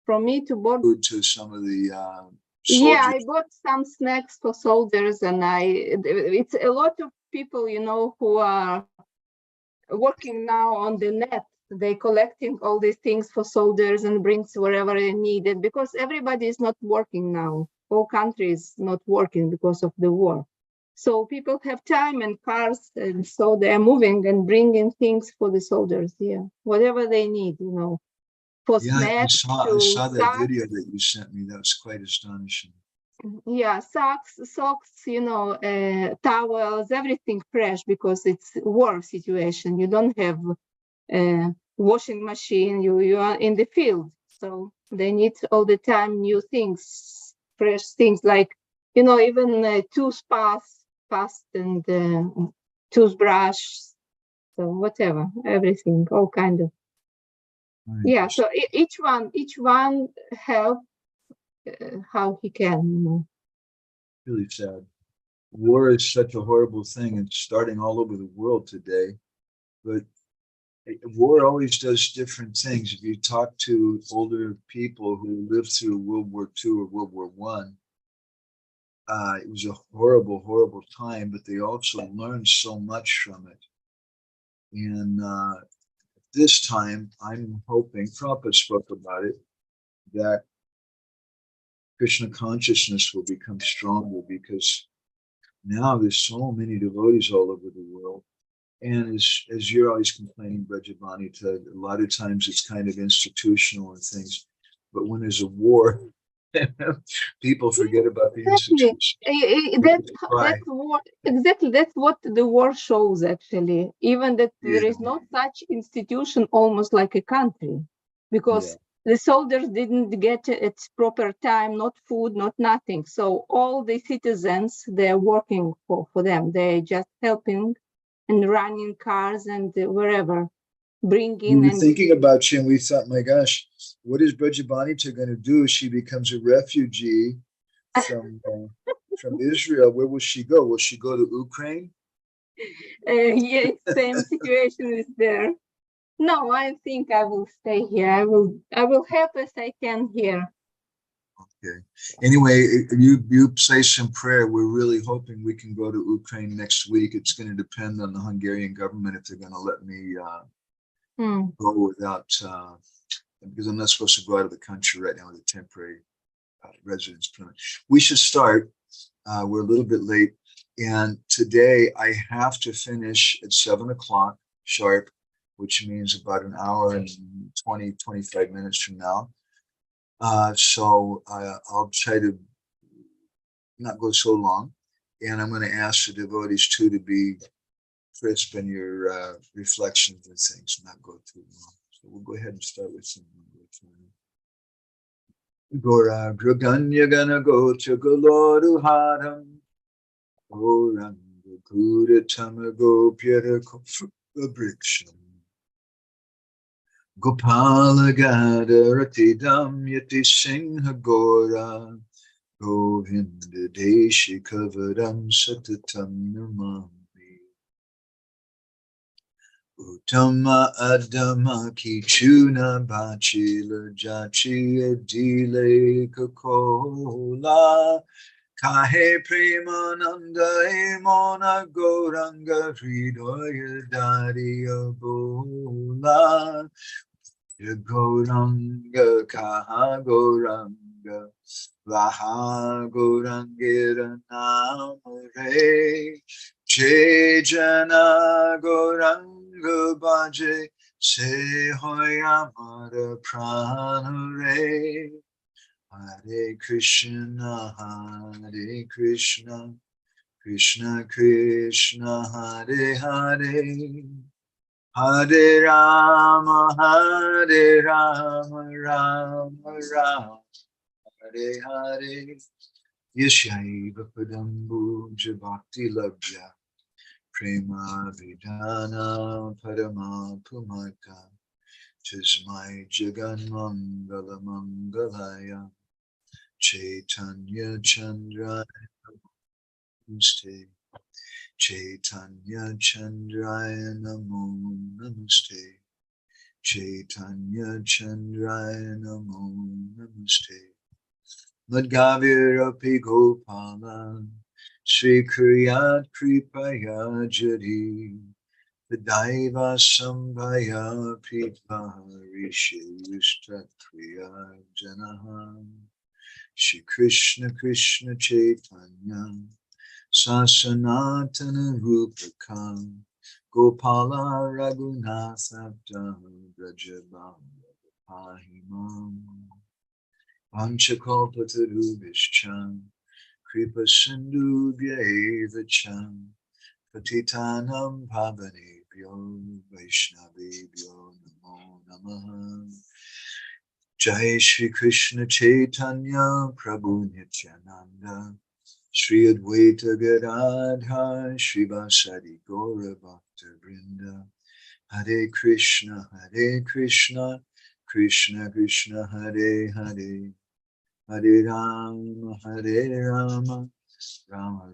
from me to board. To some of the yeah, I bought some snacks for soldiers, and it's a lot of people, who are working now on the net. They collecting all these things for soldiers and brings wherever they need it, because everybody is not working now. Whole country is not working because of the war. So people have time and cars, and so they're moving and bringing things for the soldiers. Yeah, whatever they need, for snacks. I saw that video that you sent me. That was quite astonishing. Yeah, socks, towels, everything fresh, because it's war situation. You don't have a washing machine. You are in the field, so they need all the time new things, fresh things, like even toothpaste and toothbrush. So whatever, everything, all kind of. Right. Yeah. So each one help how he can. Really sad. War is such a horrible thing. It's starting all over the world today, but war always does different things. If you talk to older people who lived through World War II or World War I, it was a horrible, horrible time, but they also learned so much from it. And this time, I'm hoping, Prabhupada spoke about it, that Krishna consciousness will become stronger, because now there's so many devotees all over the world. And as you're always complaining, Brajabani, a lot of times it's kind of institutional and things. But when there's a war, people forget about the institution. That's war. Exactly. That's what the war shows, actually. Even that there is no such institution almost like a country, because the soldiers didn't get its proper time, not food, not nothing. So all the citizens, they're working for them. They're just helping and running cars and wherever, bringing. We were thinking about you, and we thought, my gosh, what is Brajabani going to do? She becomes a refugee from Israel. Where will she go? Will she go to Ukraine? Yeah, same situation is there. No, I think I will stay here. I will help as I can here. Okay. Anyway, you say some prayer. We're really hoping we can go to Ukraine next week. It's going to depend on the Hungarian government if they're going to let me go without, because I'm not supposed to go out of the country right now with a temporary residence permit. We should start. We're a little bit late, and today I have to finish at 7 o'clock sharp, which means about an hour and 25 minutes from now. So I'll try to not go so long, and I'm going to ask the devotees too to be crisp in your reflections and things, not go too long. So we'll go ahead and start with some. Gora Gruganya Gana Go to Goloru Haram Goranga Gura Tamago Pyera Briksham Gopala Gada Ratidam Yati Singha Gora Govinda Deshi Kavaram Satatam Namami Uttama Adama Kichuna Bachila Jachi Adile Kakola Kahe Premananda Emona Goranga Hridoya Dariya Bola Goranga Kaha Goranga Vaha Gorangira Namare Jejana Goranga Baje Se Hoyamara Pranare Hare Krishna Krishna Krishna Hare Hare Hare Rama Rama Rama Hare Hare Yashaiva Padambu Jabhakti Labhya Prema Vidana Parama Pumaka Tismai Jagan Mangala Mangalaya Chaitanya Chandra Namaste Chaitanya Chandraya Namo Namaste Chaitanya Chandraya Namo Namaste namaste. Madhya Gopala Sri Kriyat Kripaya Jari Vidaiva Sambhaya Pitva Rishi Yushta Kriya Janaha Shri Krishna Krishna Chaitanya Sasanatana Rupakam Gopala Raghunatha Brajabam Pahimam Panchakalpatarubhishcham Kripa Sindhubhya eva cham Patitanam Pavanebhyo Vaishnavebhyo Namo Namaha. Jai Shri Krishna Chaitanya Prabhu Nityananda Shri Advaita Gadadhar Srivasadi Gaura Bhakta Vrinda Hare Krishna Krishna Krishna Hare Hare Hare Rama Rama Rama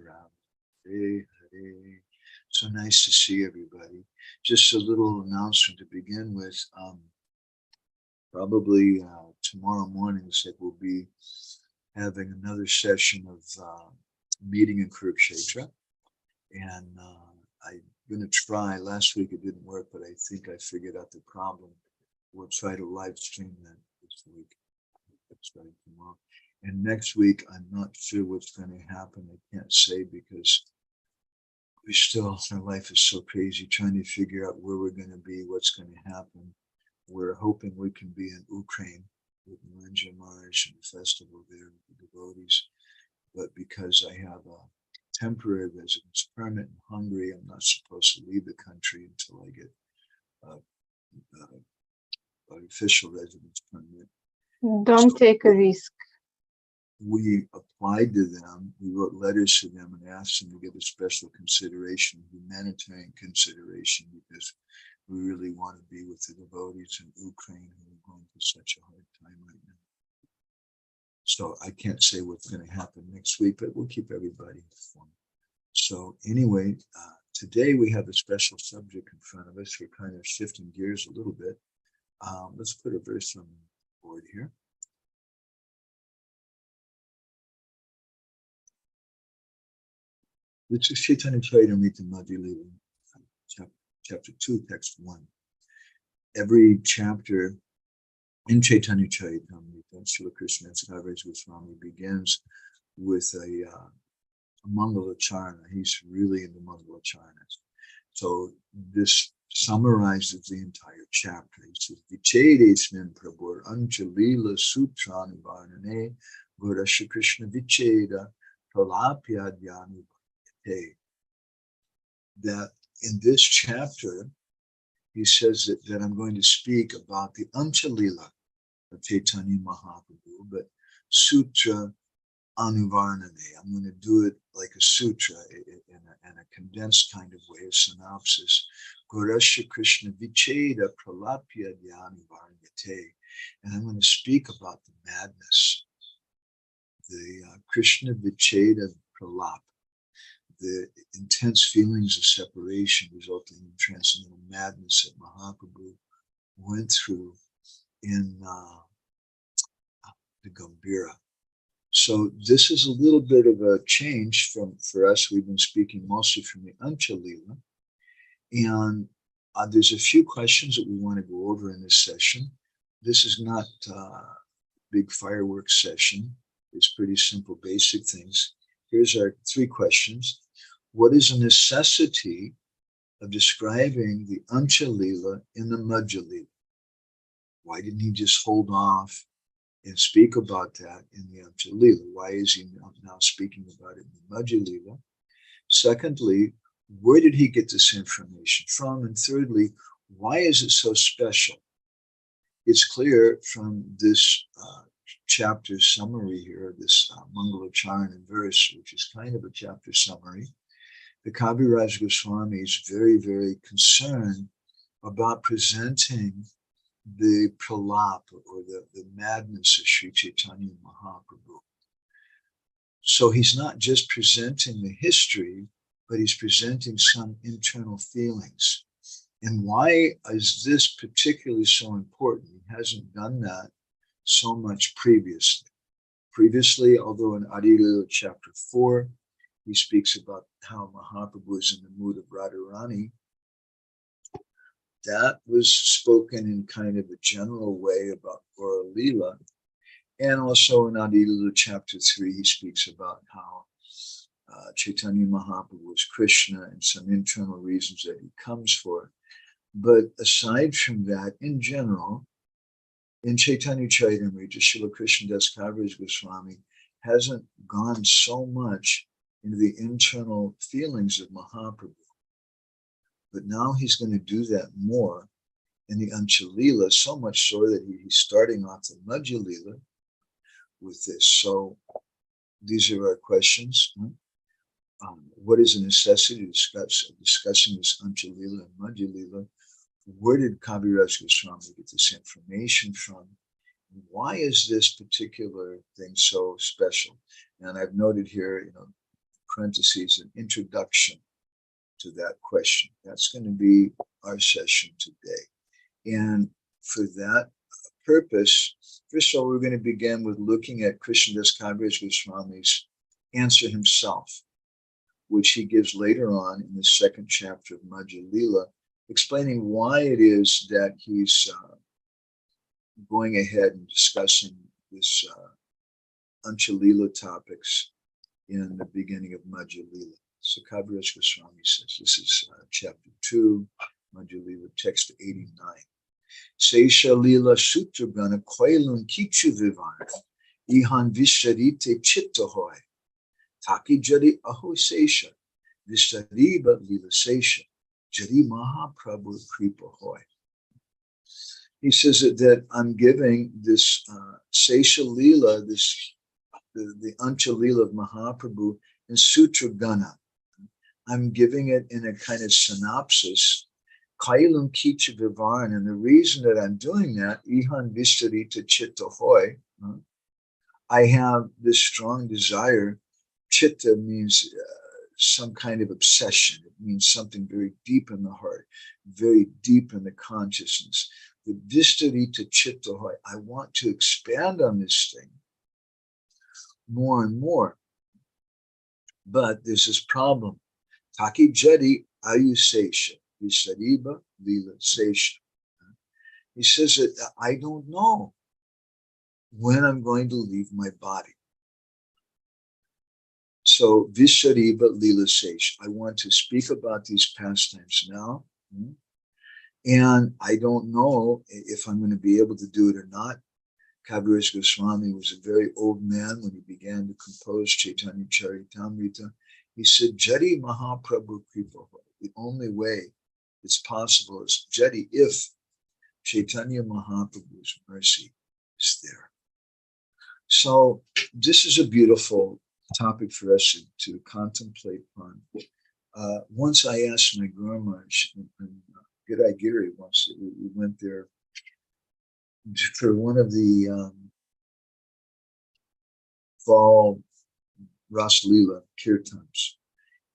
Hare Hare. So nice to see everybody. Just a little announcement to begin with. Probably tomorrow morning, we'll be having another session of meeting in Kurukshetra. And I'm going to try. Last week it didn't work, but I think I figured out the problem. We'll try to live stream that this week. Starting tomorrow. And next week, I'm not sure what's going to happen. I can't say because our life is so crazy, trying to figure out where we're going to be, what's going to happen. We're hoping we can be in Ukraine with Narendra Maharaj and the festival there with the devotees. But because I have a temporary residence permit in Hungary, I'm not supposed to leave the country until I get an official residence permit. Don't take a risk. We applied to them, we wrote letters to them and asked them to give a special consideration, humanitarian consideration, because we really want to be with the devotees in Ukraine who are going through such a hard time right now. So I can't say what's going to happen next week, but we'll keep everybody informed. So anyway, today we have a special subject in front of us. We're kind of shifting gears a little bit. Let's put a verse on the board here. This is Chaitanya Charitamrita Madhya-lila, chapter 2, text 1. Every chapter in Chaitanya Charitamrita, Srila Krishnadas Kaviraj begins with a Mangala Charana. He's really into Mangala Charanas. So this summarizes the entire chapter. He says, Vichedesmin Prabhur antya-lila sutrani varnane Gurasha Krishna Vicheda Pralapya Dhyanu. That in this chapter, he says that I'm going to speak about the antya-lila of Chaitanya Mahaprabhu, but sutra anuvarnane. I'm going to do it like a sutra in a condensed kind of way, a synopsis. Gurasha Krishna Vicheda Pralapya Dhyanuvarnyate. And I'm going to speak about the madness, the Krishna Vicheda Pralap, the intense feelings of separation resulting in transcendental madness that Mahaprabhu went through in the Gambhira. So this is a little bit of a change for us. We've been speaking mostly from the antya-lila. And there's a few questions that we want to go over in this session. This is not a big fireworks session. It's pretty simple, basic things. Here's our 3 questions. What is the necessity of describing the antya-lila in the madhya-lila? Why didn't he just hold off and speak about that in the antya-lila? Why is he now speaking about it in the madhya-lila? Secondly, where did he get this information from? And thirdly, why is it so special? It's clear from this chapter summary here, this Mangala Charana verse, which is kind of a chapter summary. The Kaviraj Goswami is very, very concerned about presenting the pralap or the madness of Sri Chaitanya Mahaprabhu. So he's not just presenting the history, but he's presenting some internal feelings. And why is this particularly so important? He hasn't done that so much previously. Previously, although in Adi-lila chapter 4, he speaks about how Mahaprabhu is in the mood of Radharani, that was spoken in kind of a general way about Gaura Lila. And also in Adi-lila chapter 3, he speaks about how Chaitanya Mahaprabhu is Krishna and some internal reasons that he comes for. But aside from that, in general, in Chaitanya Charitamrita, Srila Krishnadas Kaviraj Goswami hasn't gone so much into the internal feelings of Mahaprabhu. But now he's going to do that more in the antya-lila, so much so that he's starting off the madhya-lila with this. So these are our questions. What is a necessity to discussing this antya-lila and madhya-lila? Where did Kaviraj Goswami get this information from? Why is this particular thing so special? And I've noted here, parentheses, an introduction to that question. That's going to be our session today. And for that purpose, first of all, we're going to begin with looking at Krishnadas Kaviraj Goswami's answer himself, which he gives later on in the second chapter of Madhya-lila, explaining why it is that he's going ahead and discussing this antya-lila topics in the beginning of Madhya-lila. So Kaviraj Goswami says, this is chapter 2, Madhya-lila, text 89. Seisha lila sutragana koilun kichu vivan, ihan visharite chitta hoy, taki jari aho seisha, vishariba lila seisha, jari Mahaprabhu kripa hoy. He says that I'm giving this Seisha Lila, the antya-lila of Mahaprabhu in Sutragana. I'm giving it in a kind of synopsis, Kailum Kicha Vivarn, and the reason that I'm doing that, Ihan Vistarita Chitta Hoy, I have this strong desire. Chitta means some kind of obsession. It means something very deep in the heart, very deep in the consciousness. The Vistarita Chitta Hoy, I want to expand on this thing more and more. But there's this problem. Taki Jari Ayusesha, Visariba Lila Sesha. He says that I don't know when I'm going to leave my body. So Visariba Lila Sesha. I want to speak about these pastimes now. And I don't know if I'm going to be able to do it or not. Kaviraj Goswami was a very old man when he began to compose Chaitanya Charitamrita. He said, Jari Mahaprabhu Kripa. The only way it's possible is Jari, if Chaitanya Mahaprabhu's mercy is there. So this is a beautiful topic for us to contemplate on. Once I asked my Guru Maharaj, Giri, once we went there for one of the fall Ras Lila kirtans.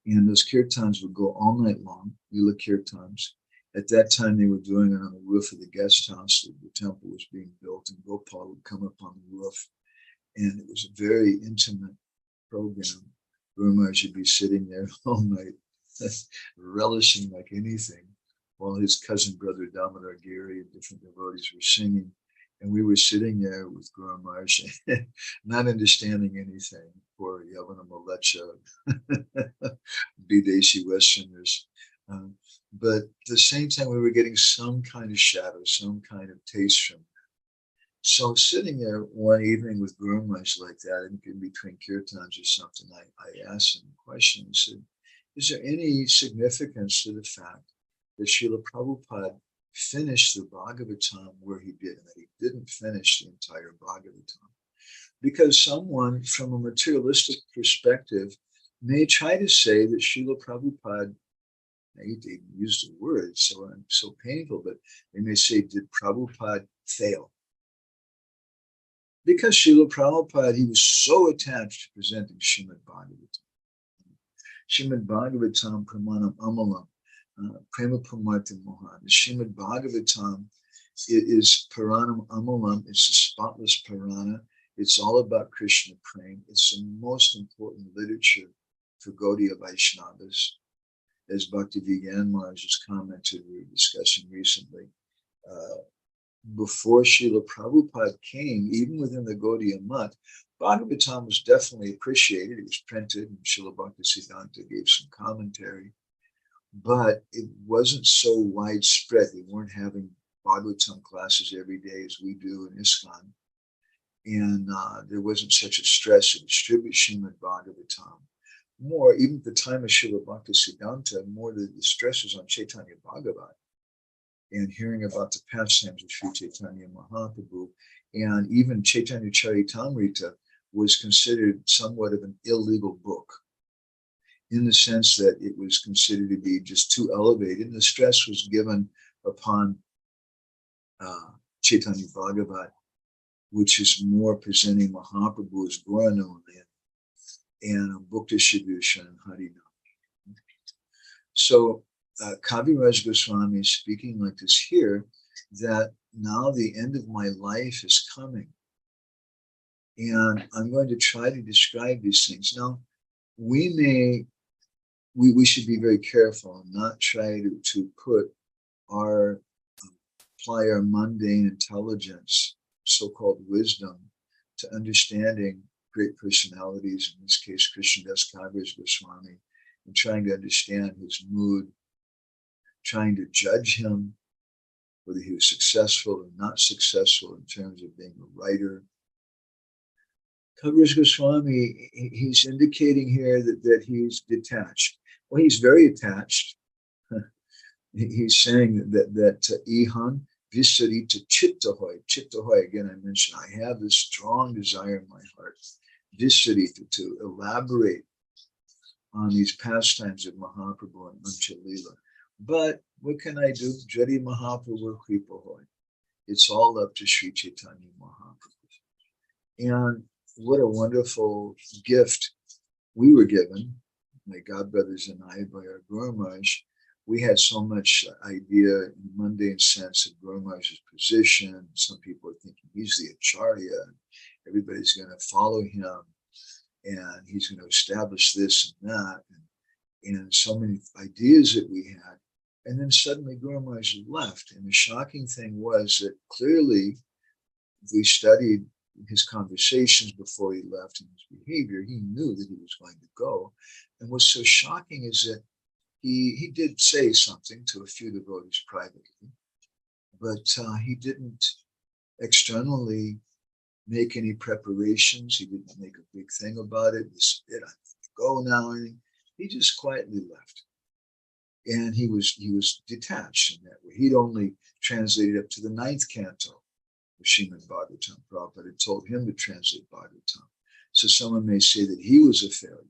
And those kirtans would go all night long, Lila kirtans. At that time, they were doing it on the roof of the guest house. The temple was being built, and Gopal would come up on the roof. And it was a very intimate program. Guru Maharaj would be sitting there all night, relishing like anything, while his cousin brother Damodar Giri and different devotees were singing. And we were sitting there with Guru Maharaj, not understanding anything. Poor Yavana Malecha, Bideshi Westerners. But at the same time, we were getting some kind of shadow, some kind of taste from it. So sitting there one evening with Guru Maharaj like that, in between kirtans or something, I asked him a question. He said, is there any significance to the fact that Srila Prabhupada finished the Bhagavatam where he did, and that he didn't finish the entire Bhagavatam? Because someone from a materialistic perspective may try to say that Srila Prabhupada, I hate to use the word, so painful, but they may say, did Prabhupada fail? Because Srila Prabhupada, he was so attached to presenting Srimad Bhagavatam. Srimad Bhagavatam Pramanam Amalam, Prema Pramarti Mohan. The Srimad Bhagavatam It is Puranam Amalam. It's a spotless Purana. It's all about Krishna praying. It's the most important literature for Gaudiya Vaishnavas. As Bhakti Vigyan Maharaj has commented, we were discussing recently, before Srila Prabhupada came, even within the Gaudiya Math, Bhagavatam was definitely appreciated. It was printed, and Srila Bhaktisiddhanta gave some commentary, but it wasn't so widespread. They weren't having Bhagavatam classes every day as we do in ISKCON, and there wasn't such a stress to distribute Srimad Bhagavatam. More, even at the time of Srila Bhaktisiddhanta, more the stress was on Chaitanya Bhagavat and hearing about the pastimes of Sri Chaitanya Mahaprabhu. And even Chaitanya Charitamrita was considered somewhat of an illegal book, in the sense that it was considered to be just too elevated. And the stress was given upon Chaitanya Bhagavat, which is more presenting Mahaprabhu as Gauranga and book distribution and Harinam. So Kaviraj Goswami is speaking like this here, that now the end of my life is coming. And I'm going to try to describe these things. Now, we should be very careful and not try to apply our mundane intelligence, so-called wisdom, to understanding great personalities, in this case, Krishnadas Kaviraj Goswami, and trying to understand his mood, trying to judge him, whether he was successful or not successful in terms of being a writer. Kaviraj Goswami, he's indicating here that he's detached. Well, he's very attached. He's saying that Ihan Visarita Chittahoy. Chittahoy, again, I mentioned, I have this strong desire in my heart, Visarita, to elaborate on these pastimes of Mahaprabhu and antya-lila. But what can I do? Jadi Mahaprabhu Kripahoy. It's all up to Sri Chaitanya Mahaprabhu. And what a wonderful gift we were given, my godbrothers and I, by our Guru Maharaj. We had so much idea in the mundane sense of Guru Maharaj's position. Some people are thinking he's the Acharya, and everybody's going to follow him, and he's going to establish this and that, and so many ideas that we had. And then suddenly Guru Maharaj left. And the shocking thing was that clearly, if we studied his conversations before he left and his behavior, he knew that he was going to go. And what's so shocking is that he did say something to a few devotees privately, but he didn't externally make any preparations. He didn't make a big thing about it. He said, I have to go now. He just quietly left. And he was detached in that way. He'd only translated up to the 9th canto of Srimad Bhagavatam. Prabhupada had told him to translate Bhagavatam. So someone may say that he was a failure.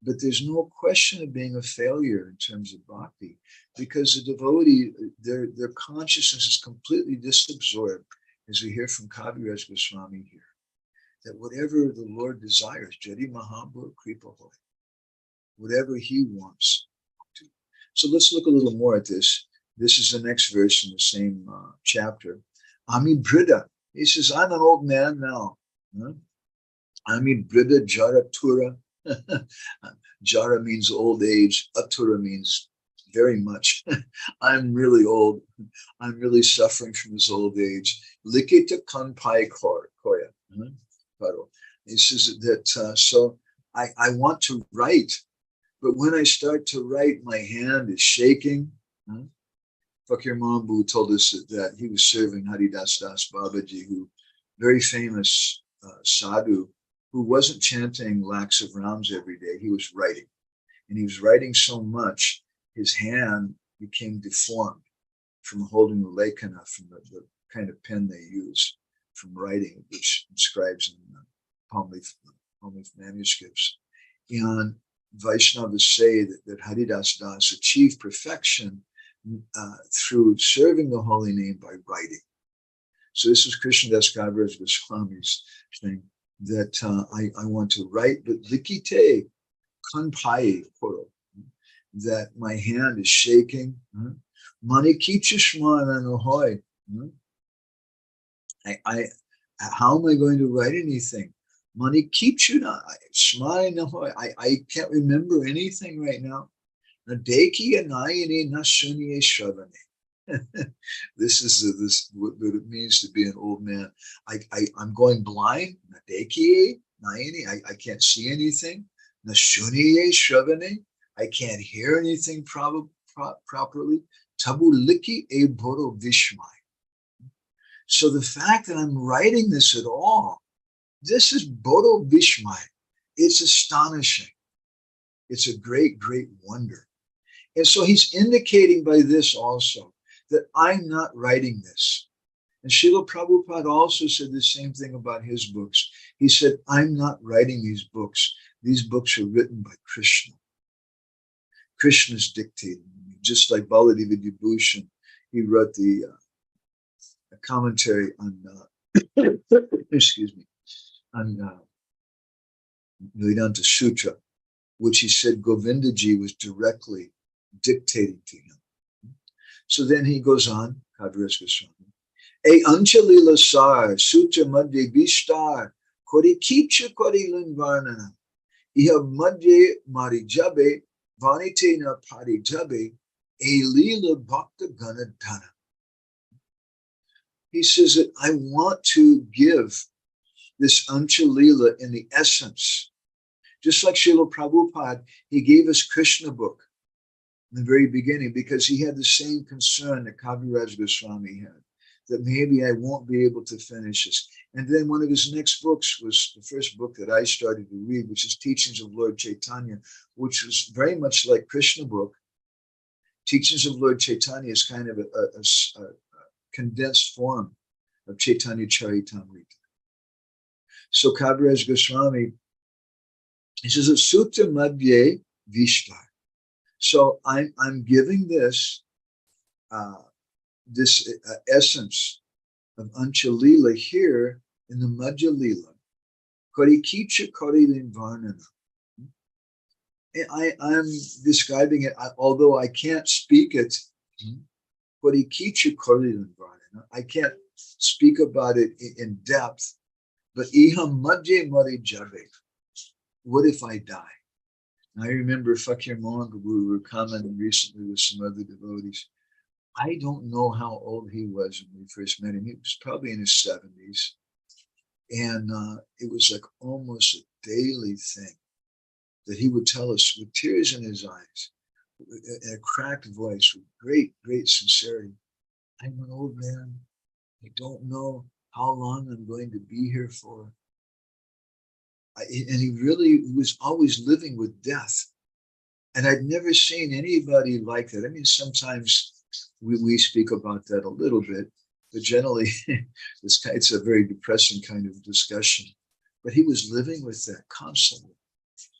But there's no question of being a failure in terms of bhakti, because the devotee, their consciousness is completely disabsorbed, as we hear from Kaviraj Goswami here, that whatever the Lord desires, Jadi Mahaprabhu Kripahoy, whatever he wants to. So let's look a little more at this. This is the next verse in the same chapter. Ami Brida. He says, I'm an old man now. Ami Brida Jara Tura. Jara means old age. Atura means very much. I'm really old. I'm really suffering from this old age. Likita kanpai koya. He says that, so I want to write, but when I start to write, my hand is shaking. Fakir Mahaprabhu told us that he was serving Haridas Das Babaji, who very famous sadhu, who wasn't chanting lakhs of rounds every day. He was writing. And he was writing so much, his hand became deformed from holding the lekana, from the kind of pen they use, from writing, which inscribes in palm leaf manuscripts. And Vaishnavas say that Haridas Das achieved perfection through serving the holy name by writing. So this is Krishnadas Kaviraj Goswami's thing, that I want to write, but likite kanpai koro, that my hand is shaking. Mani kichishman anohoy. How am I going to write anything? Money keeps you not. I can't remember anything right now. This is what it means to be an old man. I'm going blind. I can't see anything. I can't hear anything properly. Tabuliki e boro vishmai. So the fact that I'm writing this at all, this is Bodo Vishmai. It's astonishing. It's a great, great wonder. And so he's indicating by this also that I'm not writing this. And Srila Prabhupada also said the same thing about his books. He said, I'm not writing these books. These books are written by Krishna. Krishna's dictating. Just like Baladeva Vibhushan, he wrote the commentary on, excuse me, on Vedanta Sutra, which he said Govindaji was directly dictating to him. So then he goes on, Kaviraj Goswami, A antya-lila sar, sutra madhya vishtar, kori kicha kori linvarnana, iha madhya marijabe, vanite na parijabe, a lila bhakta gana dhana. He says that I want to give this antya-lila in the essence. Just like Srila Prabhupada, he gave us Krishna book in the very beginning because he had the same concern that Kaviraj Goswami had, that maybe I won't be able to finish this. And then one of his next books was the first book that I started to read, which is Teachings of Lord Chaitanya, which was very much like Krishna book. Teachings of Lord Chaitanya is kind of a condensed form of Chaitanya Charitamrita. So Kaviraj Goswami, he says, a Sutta Madhya Vishtar. So I'm giving this essence of antya-lila here in the madhya-lila. Kori kicha kori linvarnana. I'm describing it, although I can't speak it. Kori kicha kori linvarnana. I can't speak about it in depth. But iha madhya mari jabe. What if I die? I remember Fakir Mohan, we were commenting recently with some other devotees. I don't know how old he was when we first met him. He was probably in his 70s. And it was like almost a daily thing that he would tell us with tears in his eyes, in a cracked voice, with great, great sincerity. I'm an old man. I don't know how long I'm going to be here for. And he really was always living with death. And I'd never seen anybody like that. I mean, sometimes we speak about that a little bit, but generally it's a very depressing kind of discussion. But he was living with that constantly.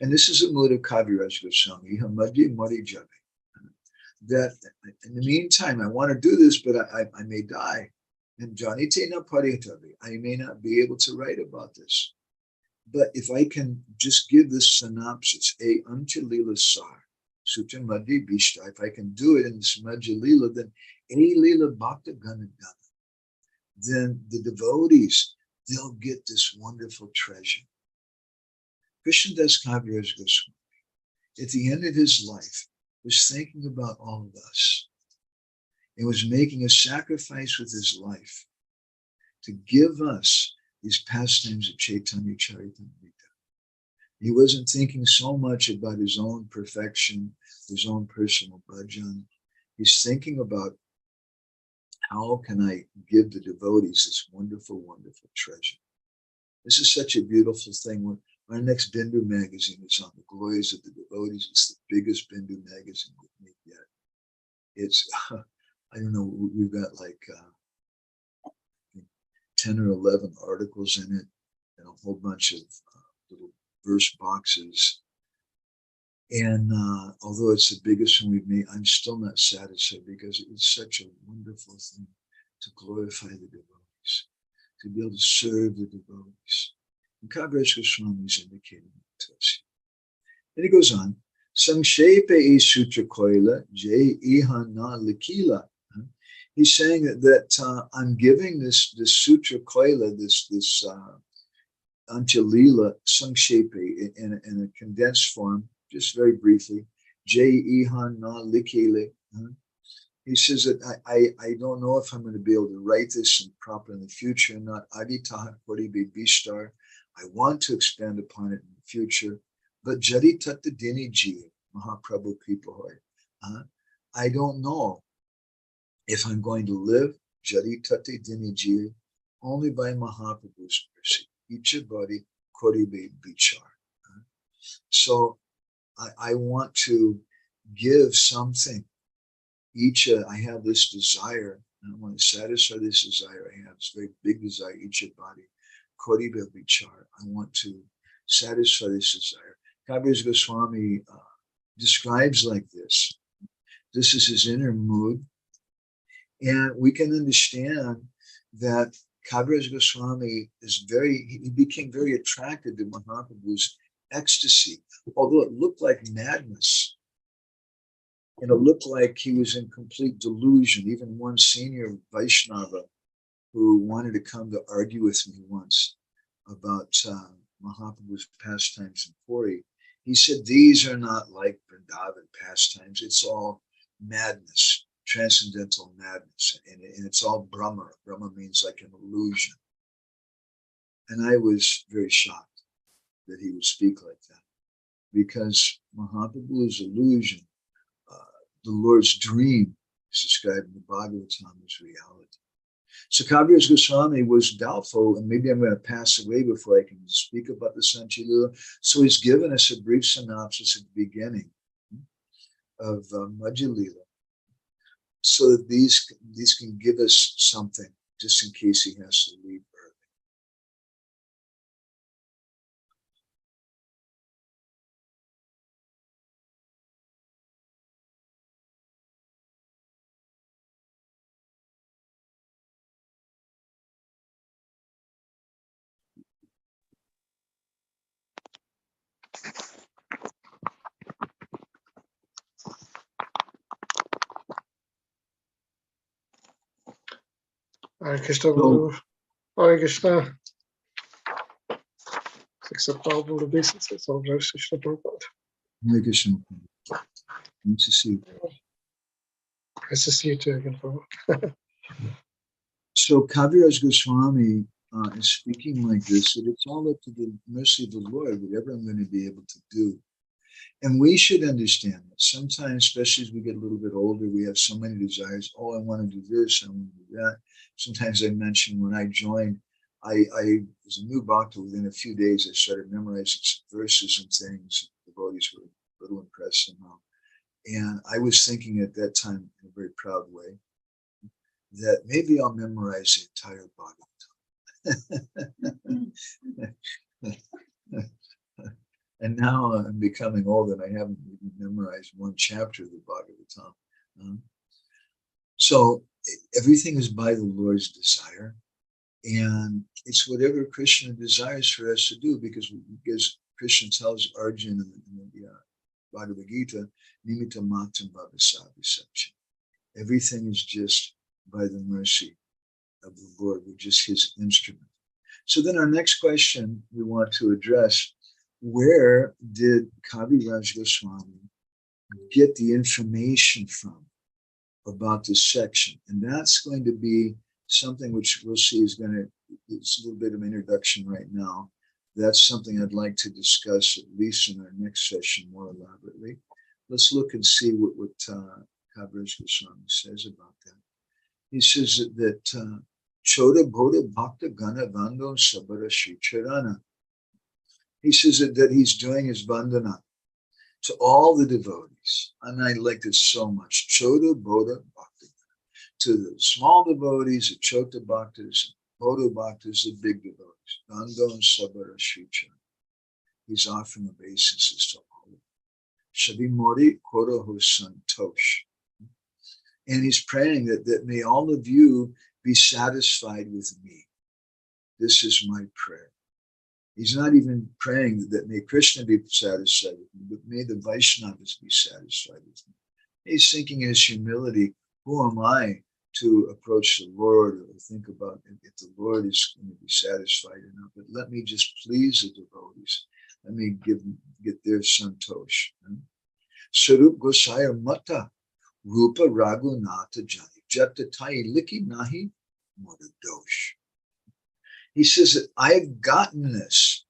And this is a mood of Kaviraj Goswami, that in the meantime, I want to do this, but I may die. And Janite na paritavi, I may not be able to write about this. But if I can just give this synopsis, a antya-lila sar, sutra madhya vishta, if I can do it in this madhya-lila, then a lila bhakta gana gana, then the devotees, they'll get this wonderful treasure. Krishnadas Kaviraj Goswami, at the end of his life, was thinking about all of us and was making a sacrifice with his life to give us these pastimes of Chaitanya Charitamrita. He wasn't thinking so much about his own perfection, his own personal bhajan. He's thinking about how can I give the devotees this wonderful, wonderful treasure. This is such a beautiful thing. When our next Bindu magazine is on the glories of the devotees, it's the biggest Bindu magazine we've made yet. It's, I don't know, we've got like 10 or 11 articles in it and a whole bunch of little verse boxes. And although it's the biggest one we've made, I'm still not satisfied because it's such a wonderful thing to glorify the devotees, to be able to serve the devotees. And Kaviraj Goswami is indicating it to us. Then he goes on, Sangshepe e sutra koila, je iha na likila, He's saying that I'm giving this sutra koila, this antya-lila sangshepe in a condensed form, just very briefly. Jai ihan na likele. He says that I don't know if I'm going to be able to write this proper in the future, not aditahat poribe bishtar. I want to expand upon it in the future. But jadi tatta dini ji, Mahaprabhu Kripahoy. I don't know if I'm going to live jadi tatta dini ji only by Mahaprabhu's mercy. Ichabadi koribe bichar. So I want to give something. I have this desire, and I want to satisfy this desire. I have this very big desire, Ichabadi koribe bichar. I want to satisfy this desire. Kaviraj Goswami describes like this. This is his inner mood. And we can understand that Kaviraj Goswami he became very attracted to Mahaprabhu's ecstasy, although it looked like madness. And it looked like he was in complete delusion. Even one senior Vaishnava who wanted to come to argue with me once about Mahaprabhu's pastimes in Puri, he said, these are not like Vrindavan pastimes. It's all madness, transcendental madness. And it's all Brahma. Brahma means like an illusion. And I was very shocked that he would speak like that, because Mahaprabhu's illusion, the Lord's dream, is described in the Bhagavatam as reality. So Kaviraj Goswami was doubtful, and maybe I'm going to pass away before I can speak about the antya-lila. So he's given us a brief synopsis at the beginning of madhya-lila, so that these can give us something, just in case he has to leave early. Hare Krishna, Guru. Hare Krishna. Accept all the obeisances of Lord Krishna Prabhupada. Hare Krishna. Nice to see you. Nice to see you too again, Prabhupada. So Kaviraj Goswami is speaking like this, that it's all up to the mercy of the Lord, whatever I'm going to be able to do. And we should understand that sometimes, especially as we get a little bit older, we have so many desires. Oh, I want to do this, I want to do that. Sometimes I mention when I joined, I was a new bhakta. Within a few days, I started memorizing some verses and things. Devotees were a little impressed somehow. And I was thinking at that time, in a very proud way, that maybe I'll memorize the entire Bhagavatam. And now I'm becoming old and I haven't even memorized one chapter of the Bhagavatam. So everything is by the Lord's desire. And it's whatever Krishna desires for us to do, because Krishna tells Arjuna in the Bhagavad Gita, Nimitta Matam Bhavasavi Sapcham. Everything is just by the mercy of the Lord. We're just his instrument. So then our next question we want to address, where did Kaviraj Goswami get the information from about this section? And that's going to be something which we'll see is it's a little bit of an introduction right now. That's something I'd like to discuss at least in our next session more elaborately. Let's look and see what Kaviraj Goswami says about that. He says that Choda Bodha Bhakta Gana Vando Sabara Shri Charana. He says that he's doing his vandana to all the devotees. And I like this so much. Choda Bodha Bhakta. To the small devotees, the Chota Bhaktas, Bodha Bhaktas, the big devotees. Vando Sabara Shri Charana. He's offering obeisances to all of them. Shabimori Koroho Santosh. And he's praying that may all of you be satisfied with me. This is my prayer. He's not even praying that may Krishna be satisfied with me, but may the Vaishnavas be satisfied with me. He's thinking in his humility, who am I to approach the Lord or think about if the Lord is going to be satisfied or not. But let me just please the devotees. Let me get their santosh. Sarup Gosaya Mata Rupa Raghunatha Jani Jatatai Liki Nahi Modadosh. He says that I've gotten this.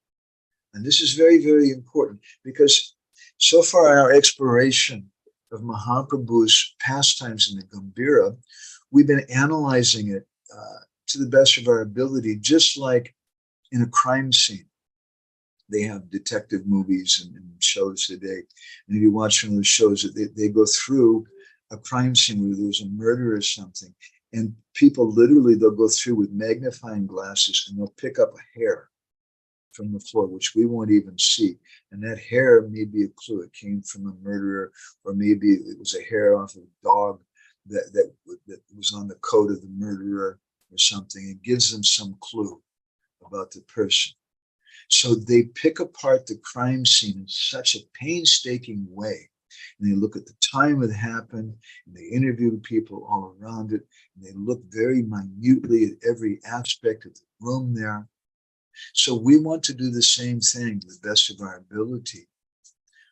And this is very, very important because so far our exploration of Mahaprabhu's pastimes in the Gambhira, we've been analyzing it to the best of our ability, just like in a crime scene. They have detective movies and shows today. And if you watch one of the shows, they go through a crime scene where there's a murder or something. And people literally, they'll go through with magnifying glasses and they'll pick up a hair from the floor, which we won't even see. And that hair may be a clue. It came from a murderer, or maybe it was a hair off of a dog that was on the coat of the murderer or something. It gives them some clue about the person. So they pick apart the crime scene in such a painstaking way. And they look at the time it happened, and they interview people all around it, and they look very minutely at every aspect of the room there. So we want to do the same thing to the best of our ability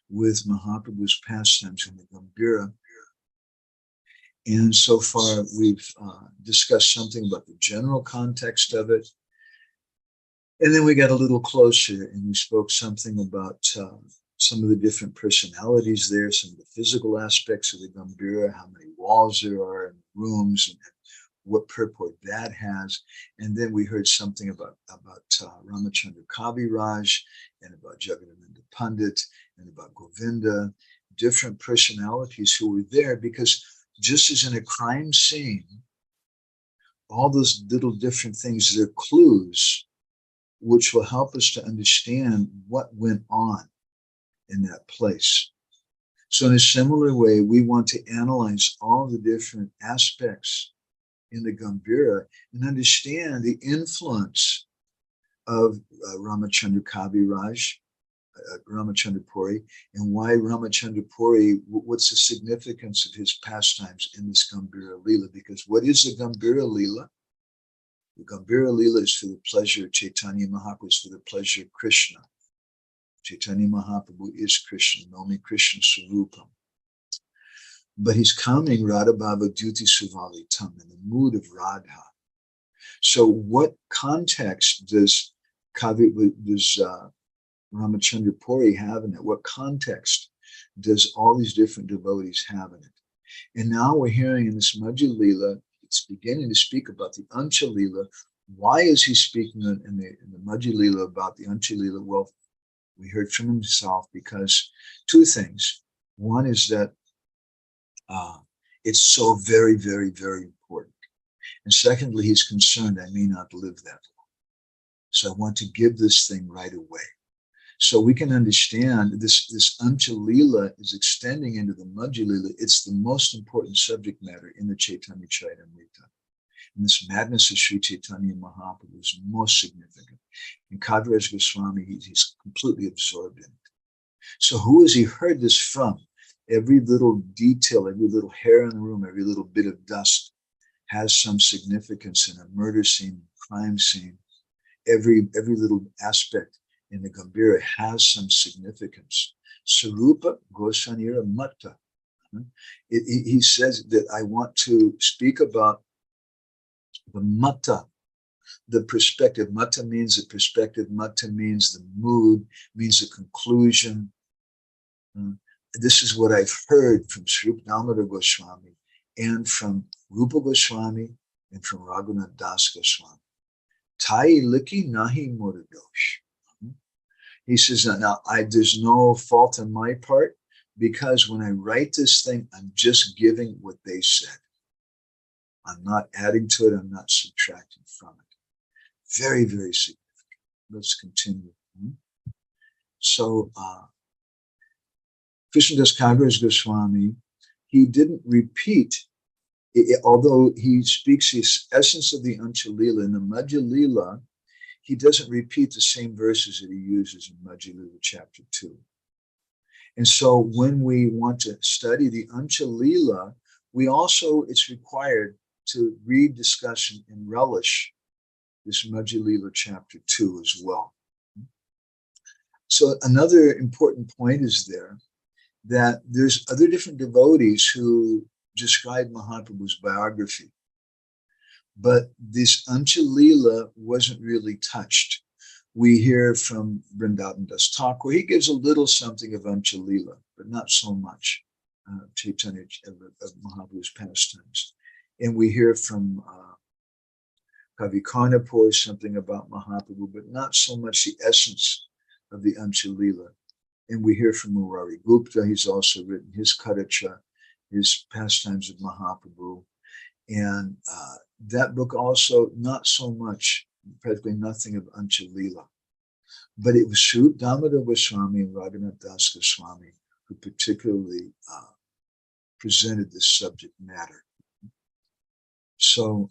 with Mahaprabhu's pastimes in the Gambhira. And so far, we've discussed something about the general context of it. And then we got a little closer and we spoke something about some of the different personalities there, some of the physical aspects of the Gambhira, how many walls there are in rooms, and what purport that has. And then we heard something about Ramachandra Kaviraj and about Jagadananda Pandit and about Govinda, different personalities who were there, because just as in a crime scene, all those little different things, they're clues which will help us to understand what went on in that place. So in a similar way, we want to analyze all the different aspects in the Gambhira and understand the influence of Ramachandra Kaviraj, Ramachandra Puri, and why Ramachandra Puri, what's the significance of his pastimes in this Gambhira Lila? Because what is the Gambhira Lila? The Gambhira Lila is for the pleasure of Chaitanya Mahaprabhu, is for the pleasure of Krishna. Chaitanya Mahaprabhu is Krishna, Nomi Krishna Sarupam. But he's coming Radha Bhava Duti Suvali Tam, in the mood of Radha. So what context does Ramachandra Puri have in it? What context does all these different devotees have in it? And now we're hearing in this Madhya Lila, it's beginning to speak about the antya-lila. Why is he speaking in the Madhya Lila about the antya-lila? Well, we heard from himself because two things. One is that it's so very, very, very important. And secondly, he's concerned I may not live that long. So I want to give this thing right away. So we can understand this antya-lila is extending into the Madhya Lila. It's the most important subject matter in the Chaitanya Charitamrita. And this madness of Sri Chaitanya Mahaprabhu is most significant. And Kaviraj Goswami, he's completely absorbed in it. So who has he heard this from? Every little detail, every little hair in the room, every little bit of dust has some significance in a murder scene, crime scene. Every little aspect in the Gambhira has some significance. Sarupa Gosanira Matta. He says that I want to speak about the Matta, the perspective. Matta means the perspective. Matta means the mood, means the conclusion. This is what I've heard from Sri Damodar Goswami and from Rupa Goswami and from Raghunath Das Goswami. Tai liki nahi moradosh. He says, now there's no fault on my part, because when I write this thing, I'm just giving what they said. I'm not adding to it. I'm not subtracting from it. Very, very significant. Let's continue. So, Krishnadas Kaviraj Goswami, he didn't repeat, although he speaks the essence of the antya-lila. In the Madhya Lila, he doesn't repeat the same verses that he uses in Madhya Lila chapter 2. And so when we want to study the antya-lila, it's required to read, discussion, and relish this Madhya-lila chapter 2 as well. So another important point is there that there's other different devotees who describe Mahaprabhu's biography, but this antya-lila wasn't really touched. We hear from Vrindavan Das Thakur, he gives a little something of antya-lila, but not so much, Chaitanya of Mahaprabhu's pastimes. And we hear from Kavi Karnapur something about Mahaprabhu, but not so much the essence of the antya-lila. And we hear from Murari Gupta, he's also written his Kadacha, his pastimes of Mahaprabhu. And that book also, not so much, practically nothing of antya-lila. But it was Swarup Damodar Goswami and Raghunath Das Goswami who particularly presented this subject matter. So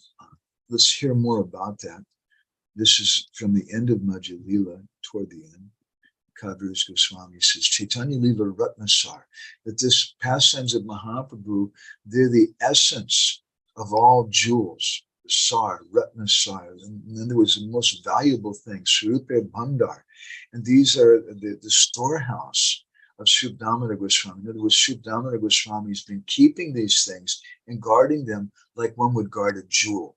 let's hear more about that. This is from the end of Madhya-lila, toward the end. Kaviraj Goswami says, Chaitanya Lila Ratnasar, that this pastimes of Mahaprabhu, they're the essence of all jewels, the sar, Ratnasar, and then there was the most valuable thing, Swarupa Bhandar, and these are the storehouse of Swarup Damodar Goswami. In other words, Swarup Damodar Goswami has been keeping these things and guarding them like one would guard a jewel.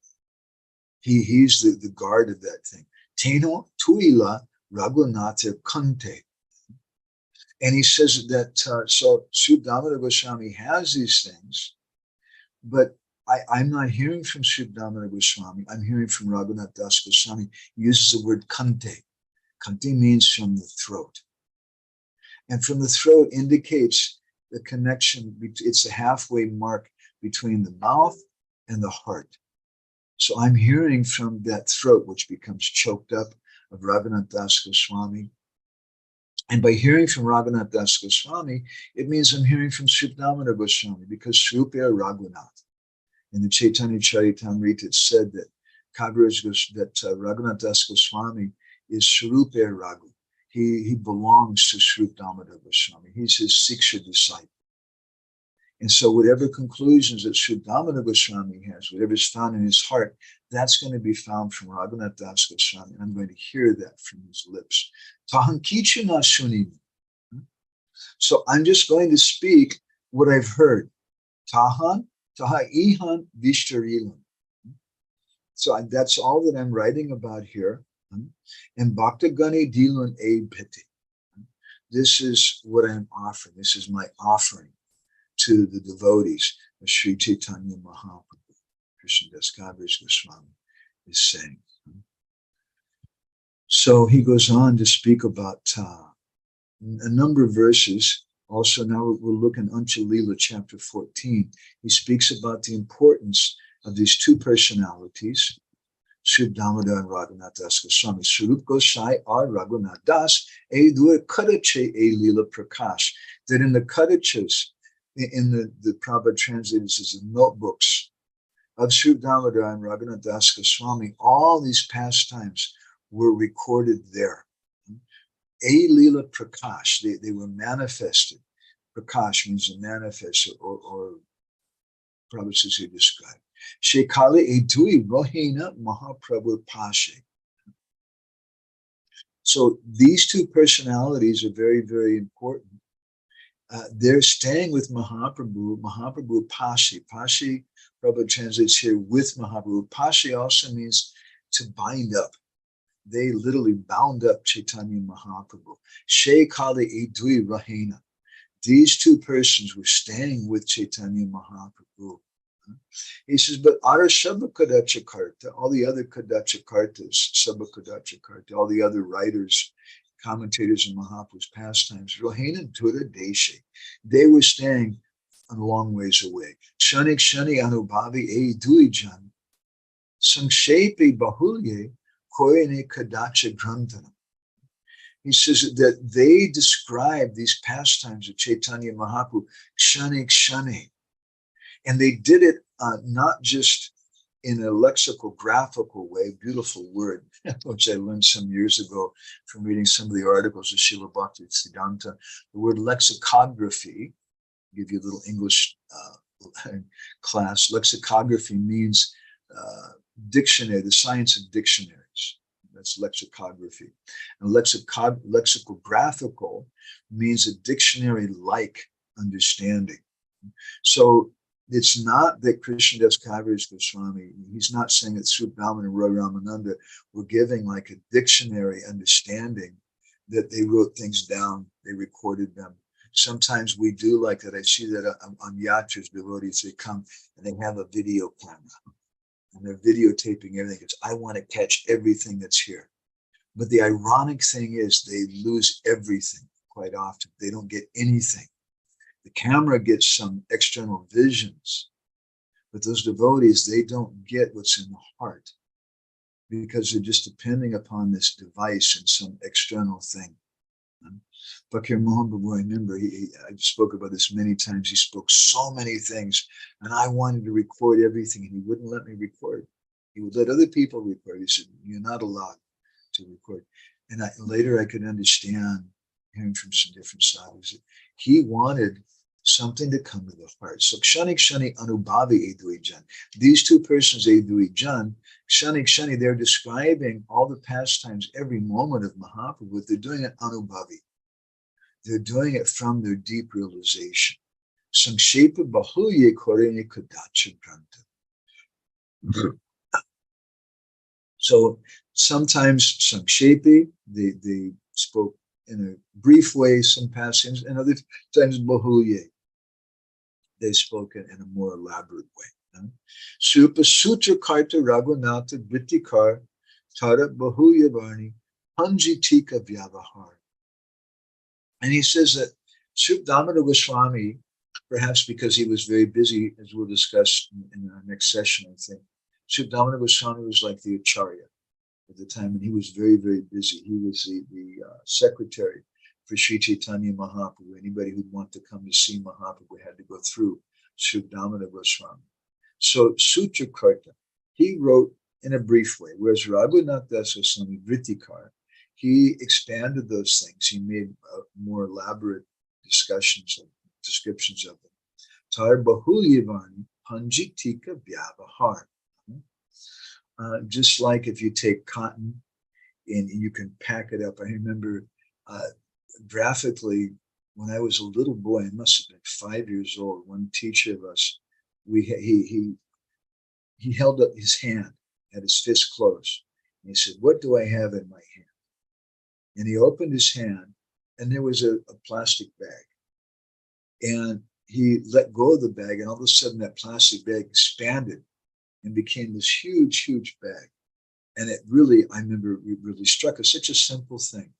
He's the guard of that thing. Teno tuila Raghunatha Kante. And he says that, so Swarup Damodar Goswami has these things, but I'm not hearing from Swarup Damodar Goswami, I'm hearing from Raghunath Das Goswami. He uses the word Kante. Kante means from the throat. And from the throat indicates the connection, it's the halfway mark between the mouth and the heart. So I'm hearing from that throat, which becomes choked up, of Raghunath Das Goswami. And by hearing from Raghunath Das Goswami, it means I'm hearing from Swarup Damodar Goswami, because Swarupa Raghunath. In the Chaitanya Charitamrita, it said that Raghunath Das Goswami is Swarupa Raghu. He belongs to Swarup Damodar Goswami. He's his Siksha disciple. And so whatever conclusions that Swarup Damodar Goswami has, whatever's found in his heart, that's going to be found from Raghunath Das Goswami. And I'm going to hear that from his lips. Tahan kichu na shunim. So I'm just going to speak what I've heard. Tahan, taha ihan vishtarilam. So that's all that I'm writing about here. And Bhaktagani Dilun E Piti. This is what I'm offering. This is my offering to the devotees of Sri Chaitanya Mahaprabhu. Krishnadas Kaviraj Goswami is saying. So he goes on to speak about a number of verses. Also, now we'll look in antya-lila chapter 14. He speaks about the importance of these two personalities, Swarup Damodar and Raghunath Das Goswami. Swarup Gosai or Raghunath Das, dur kadache e lila prakash. That in the kadachas, in the Prabhupada translated as the notebooks of Swarup Damodar and Raghunath Das Goswami, all these pastimes were recorded there. A lila prakash, they were manifested. Prakash means to manifest, or Prabhupada says he described. Shekali edui rohina Mahaprabhu pashe. So these two personalities are very, very important. They're staying with Mahaprabhu. Mahaprabhu pashe. Pashe, Prabhupada translates here with Mahaprabhu. Pashe also means to bind up. They literally bound up Chaitanya Mahaprabhu. Shekali edui rohina. These two persons were staying with Chaitanya Mahaprabhu. He says, but Ara Sabha Kadacha Karta, all the other Kadacha Kartas, Sabha Kadacha Karta, all the other writers, commentators in Mahaprabhu's pastimes, Rohena Tura Deshe, they were staying a long ways away. Shanik Shani Anubhavi E Duijan, Sangshepe Bahulye, Koyane Kadacha Grantana. He says that they describe these pastimes of Chaitanya Mahaprabhu, Shanik Shani. And they did it not just in a lexical, graphical way, beautiful word, which I learned some years ago from reading some of the articles of Srila Bhakti Siddhanta. The word lexicography, I'll give you a little English class. Lexicography means dictionary, the science of dictionaries. That's lexicography. And lexicographical means a dictionary-like understanding. So it's not that Krishnadas Kaviraj Goswami, he's not saying that Sri Brahman and Roy Ramananda were giving like a dictionary understanding, that they wrote things down, they recorded them. Sometimes we do like that. I see that on yatras, devotees, they come and they have a video camera and they're videotaping everything because I want to catch everything that's here. But the ironic thing is they lose everything quite often. They don't get anything. The camera gets some external visions, but those devotees, they don't get what's in the heart because they're just depending upon this device and some external thing. Fakir Mohan Babu, I remember, I spoke about this many times. He spoke so many things, and I wanted to record everything, and he wouldn't let me record. He would let other people record. He said, "You're not allowed to record." And later I could understand, hearing from some different sadhus, that he wanted something to come to the heart. So Kshanik Shani Anubhavi Eduijan. These two persons, Eduijan, Kshanik Shani, they're describing all the pastimes, every moment of Mahaprabhu. They're doing it Anubhavi. They're doing it from their deep realization. Sangshepa Bahuye Korene Kadacha Granta. So sometimes Sangshepi, they spoke in a brief way, some passages, and other times Bahuye, they spoke in a more elaborate way. Supa Sutra Karta Raghunatha Brittikar Tara Bahuye Varni Panjitika Vyavahar. And he says that Sri Damodar Goswami, perhaps because he was very busy, as we'll discuss in our next session, I think, Sri Damodar Goswami was like the Acharya at the time, and he was very, very busy. He was the secretary for Sri Chaitanya Mahaprabhu. Anybody who'd want to come to see Mahaprabhu had to go through Sri Damodar Goswami. So Sutra Karta, he wrote in a brief way, whereas Raghunath Das Goswami Vrittikar, he expanded those things. He made more elaborate descriptions of them. Tar Bahuliyavani Panjitika Vyavahar. Just like if you take cotton and you can pack it up. I remember graphically, when I was a little boy, I must have been 5 years old, one teacher of us, he held up his hand, had his fist closed, and he said, "What do I have in my hand?" And he opened his hand, and there was a plastic bag. And he let go of the bag, and all of a sudden that plastic bag expanded and became this huge, huge bag. And it really, I remember, it really struck us. Such a simple thing.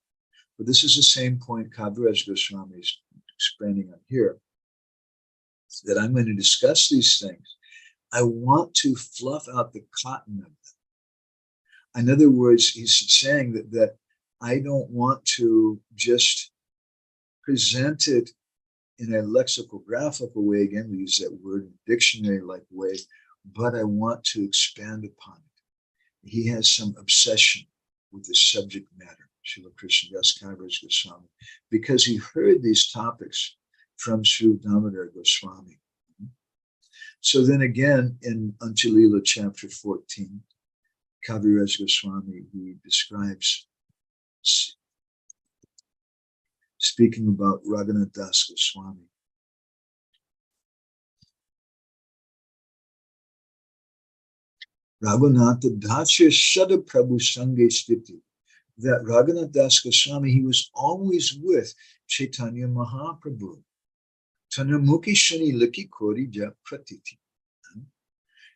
But this is the same point Kaviraj Goswami is expanding on here, that I'm going to discuss these things. I want to fluff out the cotton of them. In other words, he's saying that I don't want to just present it in a lexicographical way, again, we use that word, dictionary-like way, but I want to expand upon it. He has some obsession with the subject matter, Srila Krishnadas Kaviraj Goswami, because he heard these topics from Sri Damodar Goswami. So then again, in Antya-lila chapter 14, Kaviraj Goswami, he describes, speaking about Raghunath Das Goswami. Raghunath Dasya Shada Prabhu Sange Stiti. That Raghunath Das Goswami, he was always with Chaitanya Mahaprabhu. Tanamukhi Shani Liki Kori Ja Pratiti.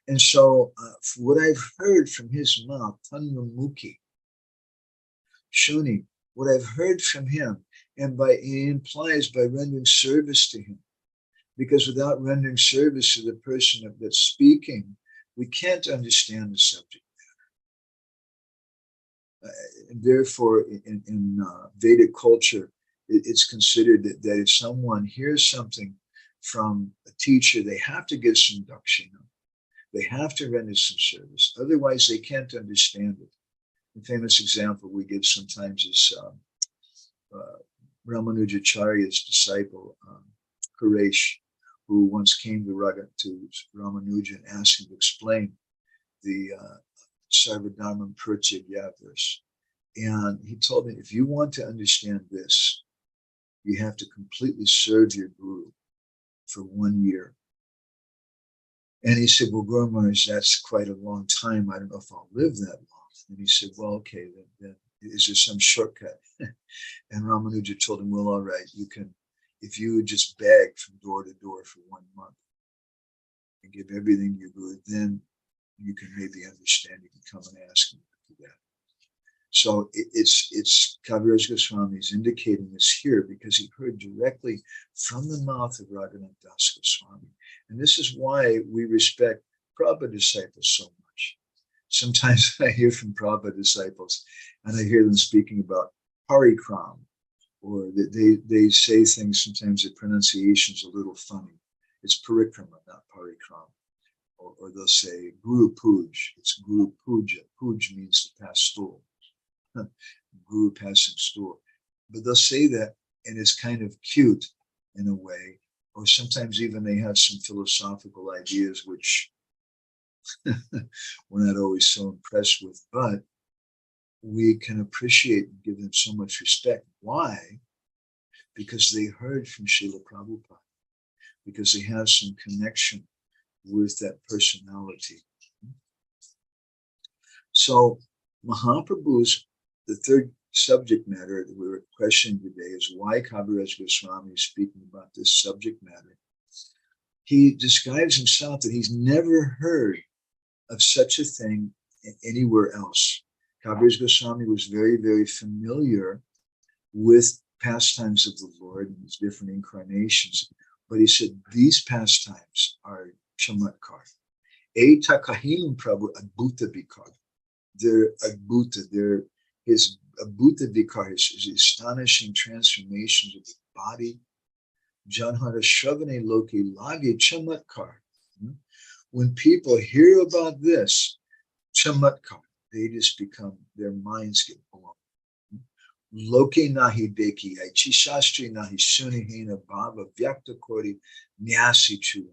And so, what I've heard from his mouth, Tanamukhi Shuni, what I've heard from him, and it implies by rendering service to him, because without rendering service to the person that's speaking, we can't understand the subject matter. And therefore, in Vedic culture, it's considered that if someone hears something from a teacher, they have to give some dakshina. They have to render some service. Otherwise, they can't understand it. A famous example we give sometimes is Ramanujacharya's disciple, Kuresh, who once came to Ramanuja and asked him to explain the Sarvadharma Pratyagya verse. And he told me, if you want to understand this, you have to completely serve your guru for 1 year. And he said, well, Guru Maharaj, that's quite a long time. I don't know if I'll live that long. And he said, well, okay, then is there some shortcut? And Ramanuja told him, well, all right, you can, if you would just beg from door to door for 1 month and give everything to your guru, then you can maybe understand. You can come and ask him to do that. So it's Kaviraj Goswami is indicating this here because he heard directly from the mouth of Raghunath Das Goswami. And this is why we respect Prabhupada disciples so much. Sometimes I hear from Prabhupada disciples and I hear them speaking about parikram, or they say things, sometimes the pronunciation is a little funny. It's parikrama, not parikram. Or they'll say Guru Puj, it's Guru Puja. Puj means to pass stool. Guru passing stool. But they'll say that and it's kind of cute in a way, or sometimes even they have some philosophical ideas which we're not always so impressed with, but we can appreciate and give them so much respect. Why? Because they heard from Srila Prabhupada, because they have some connection with that personality. So Mahaprabhu's, the third subject matter that we're questioning today is why Kaviraj Goswami is speaking about this subject matter. He describes himself that he's never heard of such a thing anywhere else. Kaviraj Goswami was very, very familiar with pastimes of the Lord and his different incarnations. But he said, these pastimes are chamatkar. Eta kahilum Prabhu adbhuta vikar. They're adbhuta, they're his abhuta vikar, his astonishing transformations of the body. Janhara Shravane Loki Lage Chamatkar. When people hear about this, chamatkar, they just become, their minds get blown. Loke nahi deki, aichi shastri nahi sunihena bhava vyakta kori nyasi chula.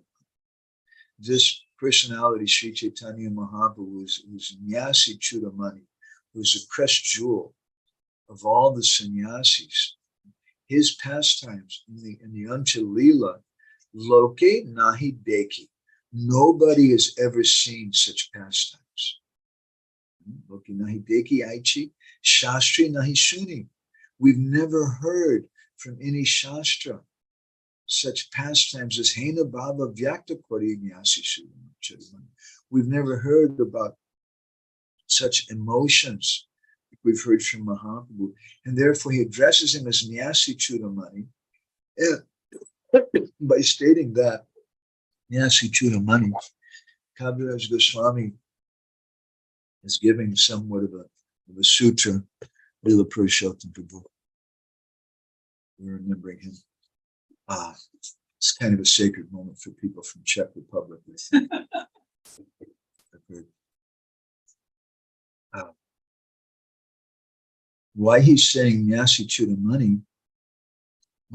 This personality, Sri Chaitanya Mahaprabhu, who's nyasi chudamani, who's a crest jewel of all the sannyasis. His pastimes in the antya-lila, loke nahi deki. Nobody has ever seen such pastimes. Loke nahi deki aichi, shastri nahi suni. We've never heard from any shastra such pastimes as Hena Bhava Vyakta Kori Nyasi Chudamani. We've never heard about such emotions we've heard from Mahaprabhu. And therefore he addresses him as Nyasi Chudamani by stating that Nyasi Chudamani, Kaviraj Goswami is giving somewhat of a sutra, Lila Purushottam Prabhu. We're remembering him. It's kind of a sacred moment for people from Czech Republic. Why he's saying Nyasi Chudamani,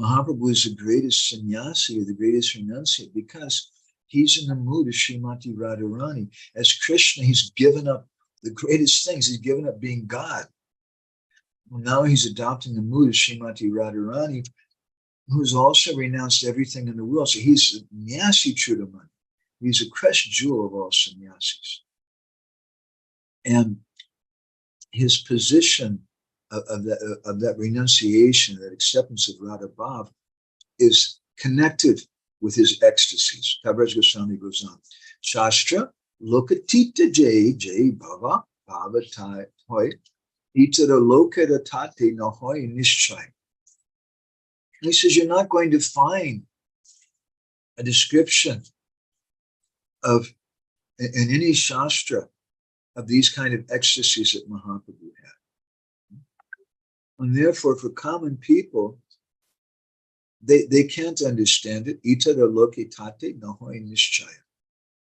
Mahaprabhu is the greatest sannyasi or the greatest renunciate because he's in the mood of Srimati Radharani. As Krishna, he's given up the greatest things. He's given up being God. Well, now he's adopting the mood of Srimati Radharani, who's also renounced everything in the world. So he's Nyasi Chudamani. He's a crest jewel of all sannyasis. And his position of that renunciation, that acceptance of Radha Bhav, is connected with his ecstasies. Kaviraj Goswami goes on. Shastra, lokatita jay bhava bhavatai hoy, itara lokata tate nahoy nishchay. He says, you're not going to find a description of, in any shastra, of these kind of ecstasies that Mahaprabhu had. And therefore, for common people, they can't understand it. Itara loke tate nahoy nishchaya.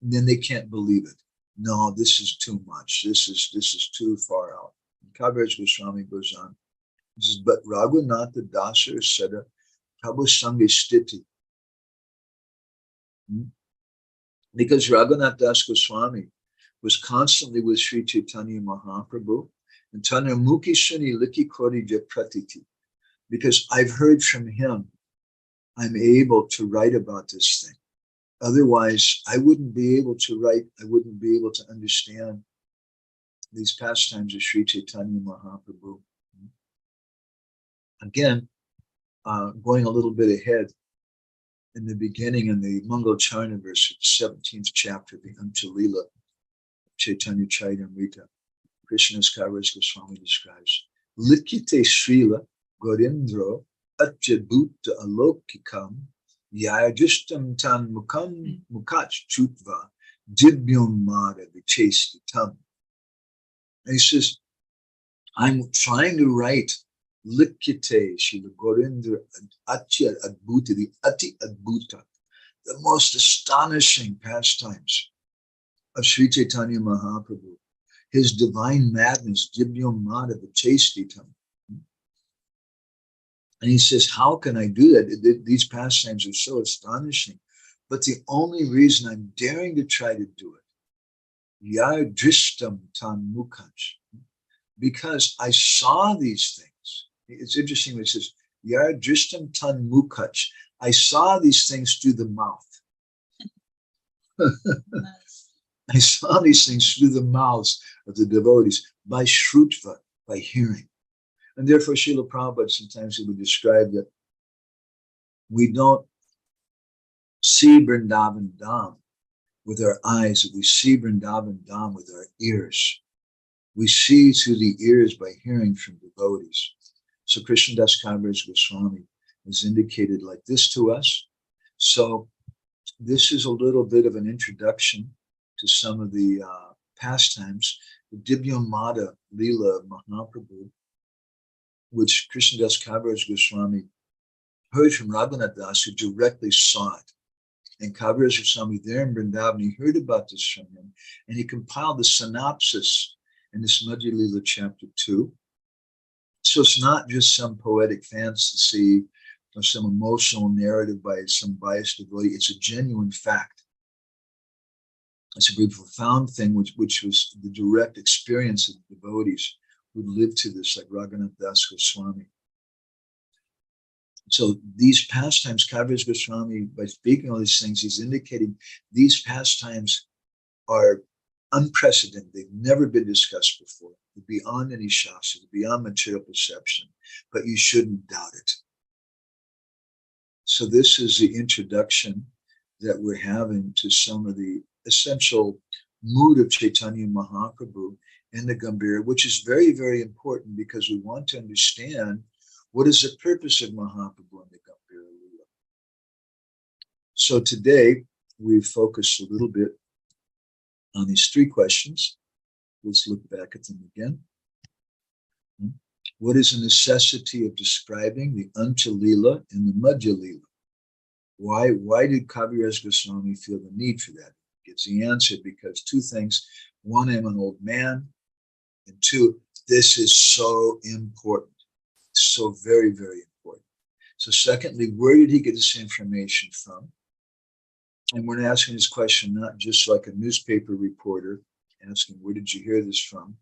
And then they can't believe it. No, this is too much. This is too far out. And Kaviraj Goswami goes on. He says, but Raghunatha Dasar Sada Prabhu Sange Stiti. Hmm? Because Raghunath Das Goswami was constantly with Sri Chaitanya Mahaprabhu and Tanya Mukhi Suni Liki Kori Pratiti. Because I've heard from him, I'm able to write about this thing. Otherwise, I wouldn't be able to write, I wouldn't be able to understand these pastimes of Sri Chaitanya Mahaprabhu. Again, going a little bit ahead, in the beginning, in the Mangal Charna verse, 17th chapter, the antya-lila, Chaitanya Chaitamrita, Krishnadas Kaviraj Goswami describes, Likite Srila Gorindro Atjabhuta Alokikam Yajishtam Tan Mukam Mukach Chutva Dibyam Mara Vichestitam. And he says, I'm trying to write Likite Srila Gorindra Atya Adbhuta, the Ati Adbhuta, the most astonishing pastimes of Sri Chaitanya Mahaprabhu, his divine madness, Dibyam Mada Vichestitam. And he says, how can I do that? These pastimes are so astonishing. But the only reason I'm daring to try to do it, Yadrishtam Tan Mukach, because I saw these things. It's interesting when it says, Yadrishtam Tan Mukach, I saw these things through the mouth. I saw these things through the mouths of the devotees by shrutva, by hearing. And therefore, Srila Prabhupada sometimes he would describe that we don't see Vrindavan Dham with our eyes, we see Vrindavan Dham with our ears. We see through the ears by hearing from devotees. So Krishnadas Kaviraj Goswami has indicated like this to us. So this is a little bit of an introduction to some of the pastimes. The Dibyam Mada Lila of Mahaprabhu, which Krishnadas Kaviraj Goswami heard from Raghunath Das, who directly saw it. And Kaviraj Goswami there in Vrindavan, he heard about this from him, and he compiled the synopsis in this Madhya-lila chapter 2. So it's not just some poetic fantasy or some emotional narrative by some biased devotee. It's a genuine fact. It's a very profound thing, which was the direct experience of the devotees who lived to this, like Raghunath Das Goswami. So these pastimes, Kaviraj Goswami, by speaking all these things, he's indicating these pastimes are unprecedented. They've never been discussed before. They're beyond any shastra, beyond material perception, but you shouldn't doubt it. So this is the introduction that we're having to some of the essential mood of Chaitanya Mahaprabhu in the Gambhira, which is very, very important because we want to understand what is the purpose of Mahaprabhu in the Gambhira Lila. So today we focused a little bit on these three questions. Let's look back at them again. What is the necessity of describing the antya-lila and the madhya-lila? Why did Kaviraj Goswami feel the need for that? He gives the answer because two things. One, I'm an old man. And two, this is so important. So very, very important. So secondly, where did he get this information from? And we're asking this question not just like a newspaper reporter asking, where did you hear this from?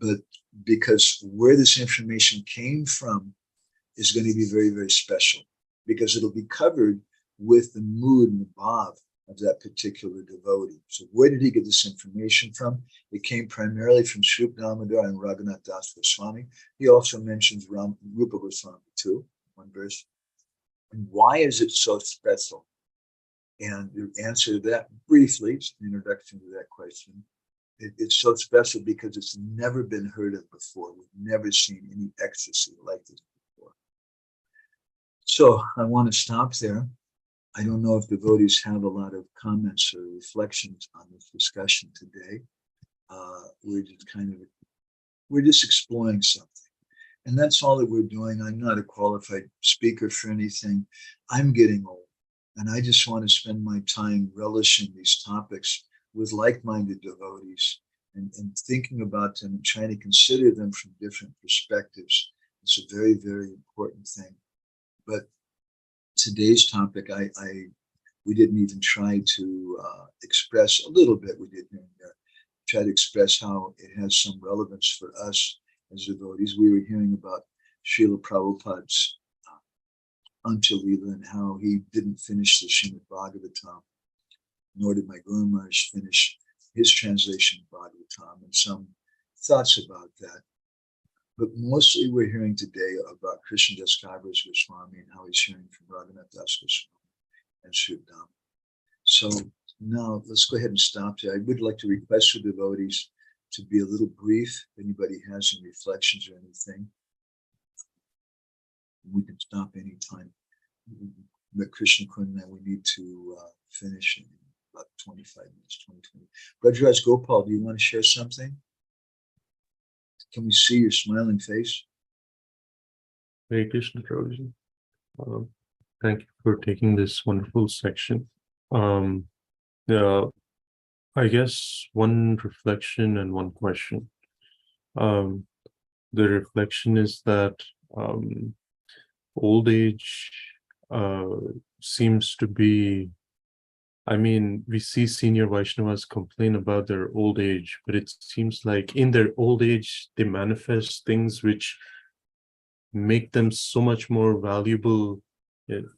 But because where this information came from is going to be very, very special because it'll be covered with the mood and the bhav of that particular devotee. So where did he get this information from? It came primarily from Srup Damodar and Raghunath Das Goswami. He also mentions Rupa Goswami too, one verse. And why is it so special? And the answer to that briefly, it's an introduction to that question. It's so special because it's never been heard of before. We've never seen any ecstasy like this before. So I want to stop there. I don't know if devotees have a lot of comments or reflections on this discussion today. We're just exploring something. And that's all that we're doing. I'm not a qualified speaker for anything. I'm getting old. And I just want to spend my time relishing these topics with like-minded devotees and thinking about them and trying to consider them from different perspectives. It's a very, very important thing. But today's topic, I We didn't even try to express a little bit. We did try to express how it has some relevance for us as devotees. We were hearing about Srila Prabhupada's antya-lila and how he didn't finish the Srimad Bhagavatam, nor did my Guru Maharaj finish his translation of Bhagavatam, and some thoughts about that. But mostly we're hearing today about Krishnadas Kaviraj Goswami and how he's hearing from Raghunath Das Goswami and Sridham. So now let's go ahead and stop there. I would like to request for devotees to be a little brief. If anybody has any reflections or anything, we can stop anytime. But Krishna Kundan, we need to finish in about 25 minutes, 20. Rajraj Gopal, do you want to share something? Can we see your smiling face? Hare Krishna, Prabhuji. Thank you for taking this wonderful section. I guess one reflection and one question. The reflection is that old age seems to be, I mean, we see senior Vaishnavas complain about their old age, but it seems like in their old age, they manifest things which make them so much more valuable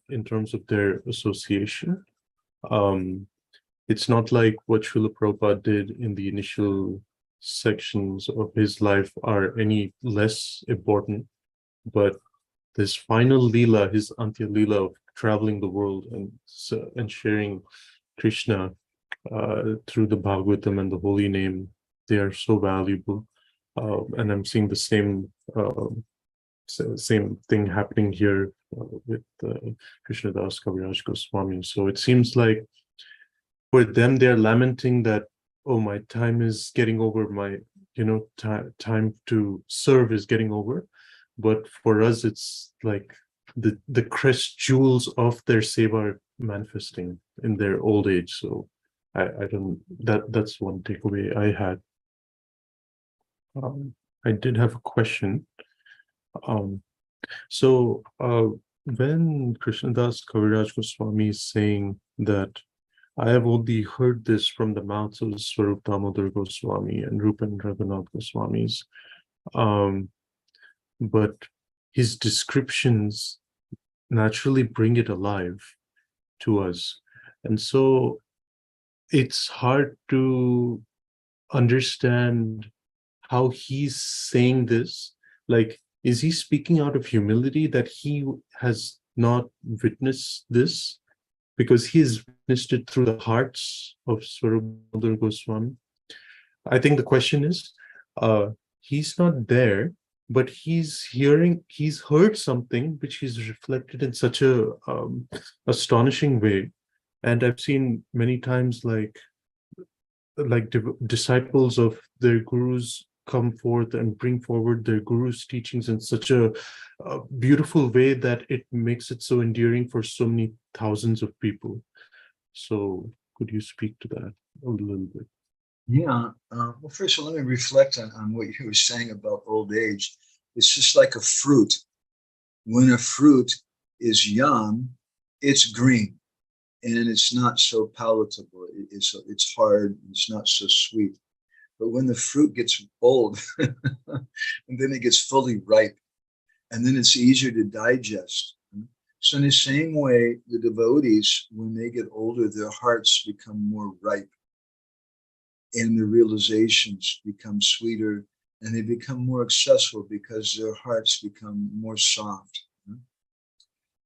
in terms of their association. It's not like what Srila Prabhupada did in the initial sections of his life are any less important, but this final lila, his antya-lila of traveling the world and sharing Krishna through the Bhagavatam and the holy name, they are so valuable. And I'm seeing the same thing happening here with Krishnadas Kaviraj Goswami. So it seems like for them, they're lamenting that, oh, my time is getting over, my time to serve is getting over. But for us, it's like the crest jewels of their seva are manifesting in their old age. So that's one takeaway I had. I did have a question. So when Krishnadas Kaviraj Goswami is saying that I have only heard this from the mouths of Swarup Damodar Goswami and Rupa and Raghunath Goswamis, but his descriptions naturally bring it alive to us. And so it's hard to understand how he's saying this. Like, is he speaking out of humility that he has not witnessed this? Because he has witnessed it through the hearts of Swarup Damodar Goswami. I think the question is, he's not there, but he's heard something which he's reflected in such a astonishing way. And I've seen many times like disciples of their gurus come forth and bring forward their guru's teachings in such a beautiful way that it makes it so endearing for so many thousands of people. So could you speak to that a little bit? Yeah. Well, first of all, let me reflect on what you were saying about old age. It's just like a fruit. When a fruit is young, it's green and it's not so palatable. It's hard. It's not so sweet. But when the fruit gets old and then it gets fully ripe, and then it's easier to digest. So in the same way, the devotees, when they get older, their hearts become more ripe and the realizations become sweeter and they become more accessible because their hearts become more soft.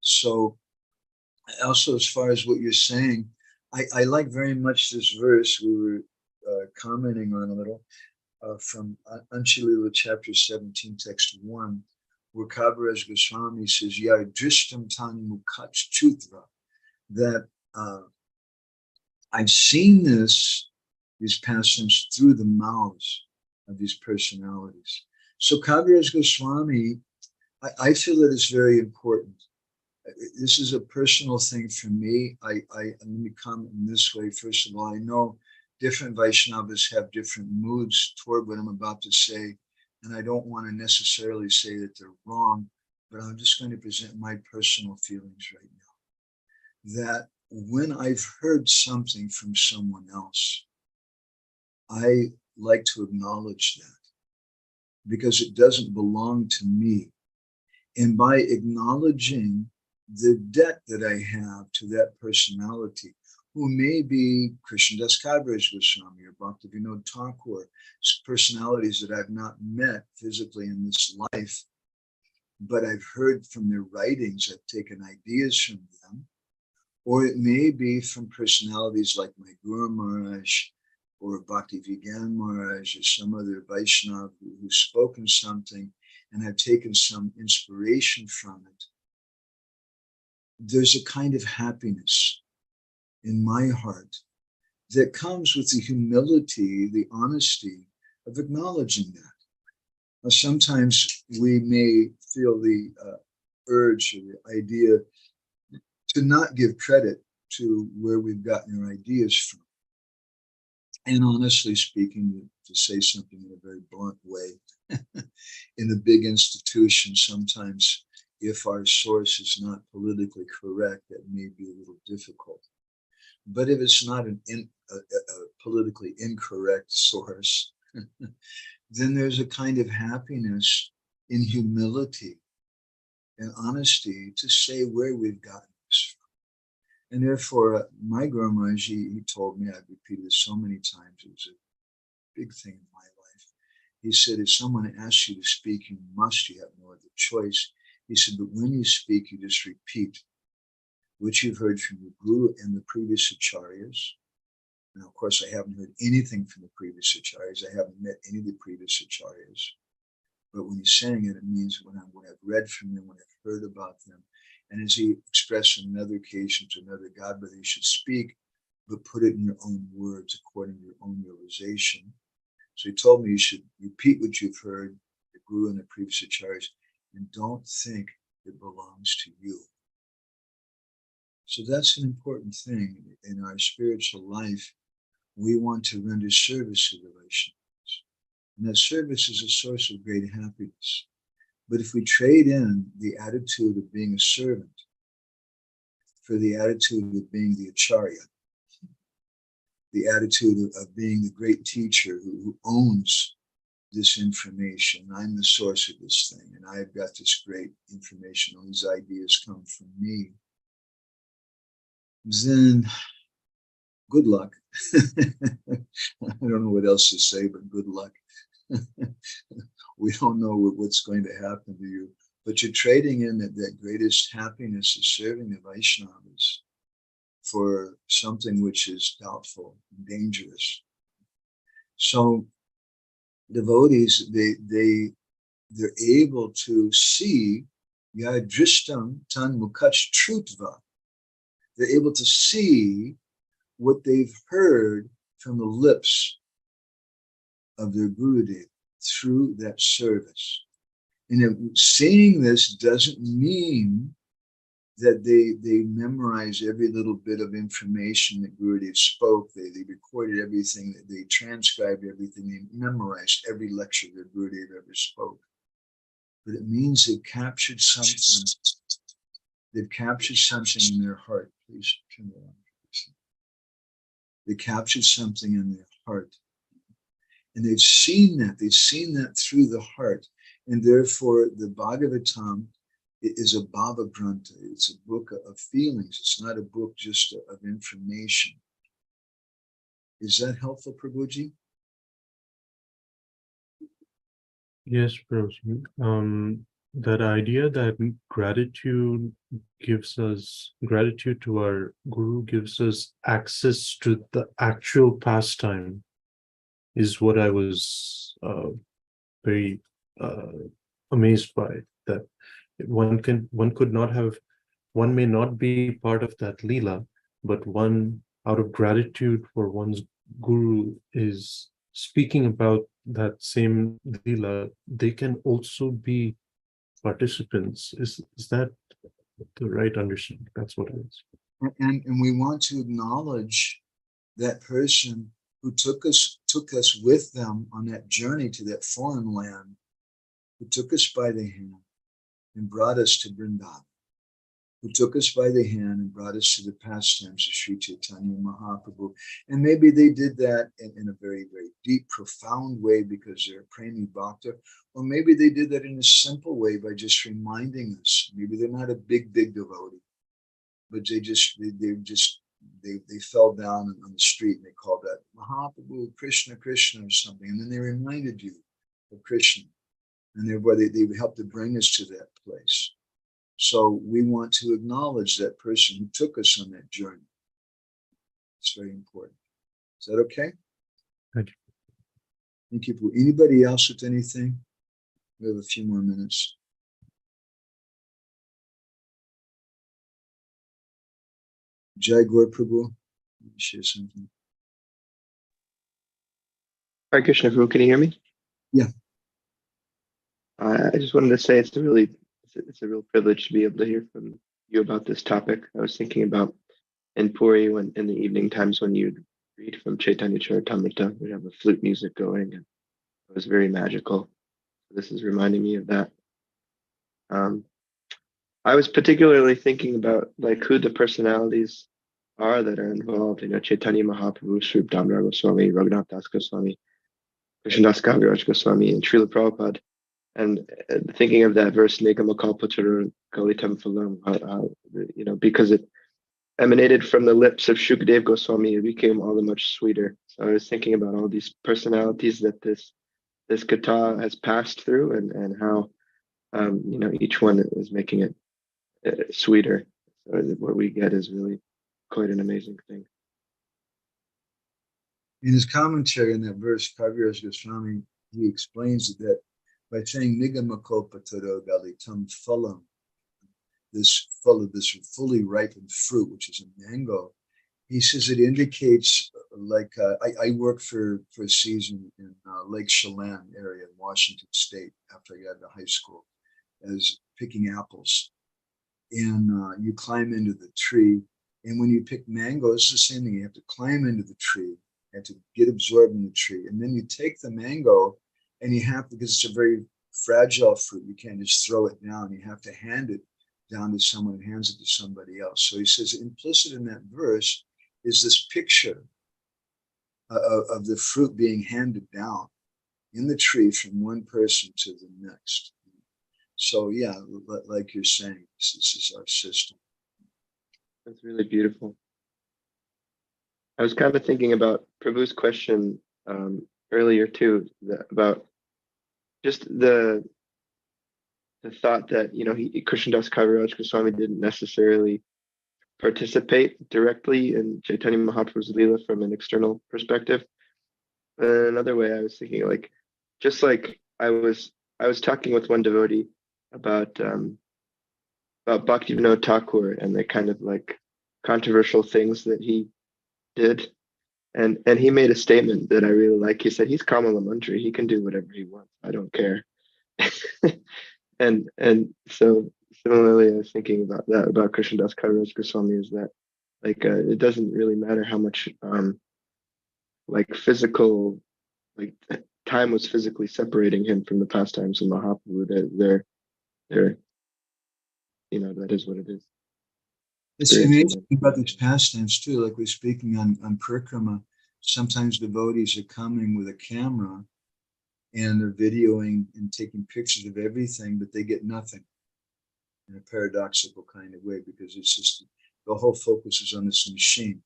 So also, as far as what you're saying, I like very much this verse we were commenting on a little from antya-lila chapter 17, text 1, where Kaviraj Goswami says, "Yar drishtam tan mukhat chutra," that I've seen these passages through the mouths of these personalities. So Kaviraj Goswami, I feel that it's very important. This is a personal thing for me. Let me comment in this way. First of all, I know different Vaishnavas have different moods toward what I'm about to say, and I don't want to necessarily say that they're wrong, but I'm just going to present my personal feelings right now. That when I've heard something from someone else, I like to acknowledge that because it doesn't belong to me. And by acknowledging the debt that I have to that personality, who may be Krishnadas Kaviraj Goswami or Bhaktivinoda Thakur, personalities that I've not met physically in this life, but I've heard from their writings, I've taken ideas from them, or it may be from personalities like my Guru Maharaj or Bhakti Vigyan Maharaj or some other Vaishnava who's spoken something and I've taken some inspiration from it. There's a kind of happiness in my heart that comes with the humility, the honesty of acknowledging that. Now, sometimes we may feel the urge or the idea to not give credit to where we've gotten our ideas from. And honestly speaking, to say something in a very blunt way, in a big institution, sometimes if our source is not politically correct, that may be a little difficult. But if it's not a politically incorrect source, then there's a kind of happiness in humility and honesty to say where we've gotten this from. And therefore, my Guru Maharaj, he told me, I've repeated this so many times, it was a big thing in my life. He said, if someone asks you to speak, you must, you have no other choice. He said, but when you speak, you just repeat what you've heard from the Guru and the previous acharyas. Now, of course, I haven't heard anything from the previous acharyas. I haven't met any of the previous acharyas. But when he's saying it, it means when I've read from them, when I've heard about them. And as he expressed on another occasion to another godbrother, you should speak, but put it in your own words according to your own realization. So he told me you should repeat what you've heard, the Guru and the previous acharyas, and don't think it belongs to you. So that's an important thing in our spiritual life. We want to render service to the Vaishnavas. And that service is a source of great happiness. But if we trade in the attitude of being a servant for the attitude of being the acharya, the attitude of being the great teacher who owns this information, I'm the source of this thing, and I've got this great information, all these ideas come from me, then good luck. I don't know what else to say, but good luck. We don't know what's going to happen to you, but you're trading in that greatest happiness of serving the Vaishnavas for something which is doubtful and dangerous. So devotees, they're able to see yadrishtam tan mukach trutva. They're able to see what they've heard from the lips of their Gurudev through that service. And seeing this doesn't mean that they memorize every little bit of information that Gurudev spoke. They recorded everything, that they transcribed everything, they memorized every lecture that Gurudev ever spoke. But it means they've captured something. They've captured something in their heart. Please turn it on. They captured something in their heart. And they've seen that through the heart. And therefore, the Bhagavatam is a Bhava Grantha. It's a book of feelings. It's not a book just of information. Is that helpful, Prabhuji? Yes, Prabhuji. That idea that gratitude to our Guru gives us access to the actual pastime is what I was very amazed by. That one may not be part of that lila, but one out of gratitude for one's Guru is speaking about that same lila. They can also be participants. Is that the right understanding? That's what it is. And we want to acknowledge that person who took us with them on that journey to that foreign land, who took us by the hand and brought us to Vrindavan. who took us by the hand and brought us to the pastimes of Sri Chaitanya Mahaprabhu. And maybe they did that in a very, very deep, profound way because they're a Premi Bhakta, or maybe they did that in a simple way by just reminding us. Maybe they're not a big, big devotee, but they fell down on the street and they called that Mahaprabhu, Krishna, Krishna or something. And then they reminded you of Krishna. And thereby they helped to bring us to that place. So we want to acknowledge that person who took us on that journey. It's very important. Is that okay? Thank you. Thank you. Anybody else with anything? We have a few more minutes. Jai Gaur Prabhu, share something. Hare Krishna, Prabhu, can you hear me? Yeah. I just wanted to say it's a real privilege to be able to hear from you about this topic. I was thinking about in Puri when in the evening times when you'd read from Chaitanya Charitamrita, we'd have the flute music going, and it was very magical. This is reminding me of that. I was particularly thinking about like who the personalities are that are involved. Chaitanya Mahaprabhu, Sri Damodar Goswami, Raghunath Das Goswami, Krishnadas Kaviraj Goswami, and Srila Prabhupada. And thinking of that verse, Nigamakalpataru Galitam Phalam, because it emanated from the lips of Shukadev Goswami, it became all the much sweeter. So I was thinking about all these personalities that this kata has passed through, and how each one is making it sweeter. So what we get is really quite an amazing thing. In his commentary on that verse, Kaviraj Goswami, he explains that by saying Nigamakalpataru Galitam Phalam, this fully ripened fruit, which is a mango, he says it indicates like I worked for a season in Lake Chelan area in Washington State after I got out of high school as picking apples. And you climb into the tree, and when you pick mangoes, it's the same thing. You have to climb into the tree, you have to get absorbed in the tree, and then you take the mango, and you have to, because it's a very fragile fruit, you can't just throw it down. You have to hand it down to someone who hands it to somebody else. So he says implicit in that verse is this picture of the fruit being handed down in the tree from one person to the next. So yeah, like you're saying, this is our system. That's really beautiful. I was kind of thinking about Prabhu's question earlier too, about just the thought that Krishnadas Kaviraj Goswami didn't necessarily participate directly in Chaitanya Mahaprabhu's Lila from an external perspective. Another way I was thinking, just like I was talking with one devotee about Bhaktivinoda Thakur and the kind of like controversial things that he did. And he made a statement that I really like. He said, he's Kamala Mantri. He can do whatever he wants. I don't care. and so similarly, I was thinking about that, about Krishnadas Kaviraj Goswami, is that it doesn't really matter how much physical, time was physically separating him from the pastimes of Mahaprabhu. That is what it is. It's amazing about these pastimes too. Like we're speaking on Parikrama, sometimes devotees are coming with a camera and they're videoing and taking pictures of everything, but they get nothing in a paradoxical kind of way, because it's just the whole focus is on this machine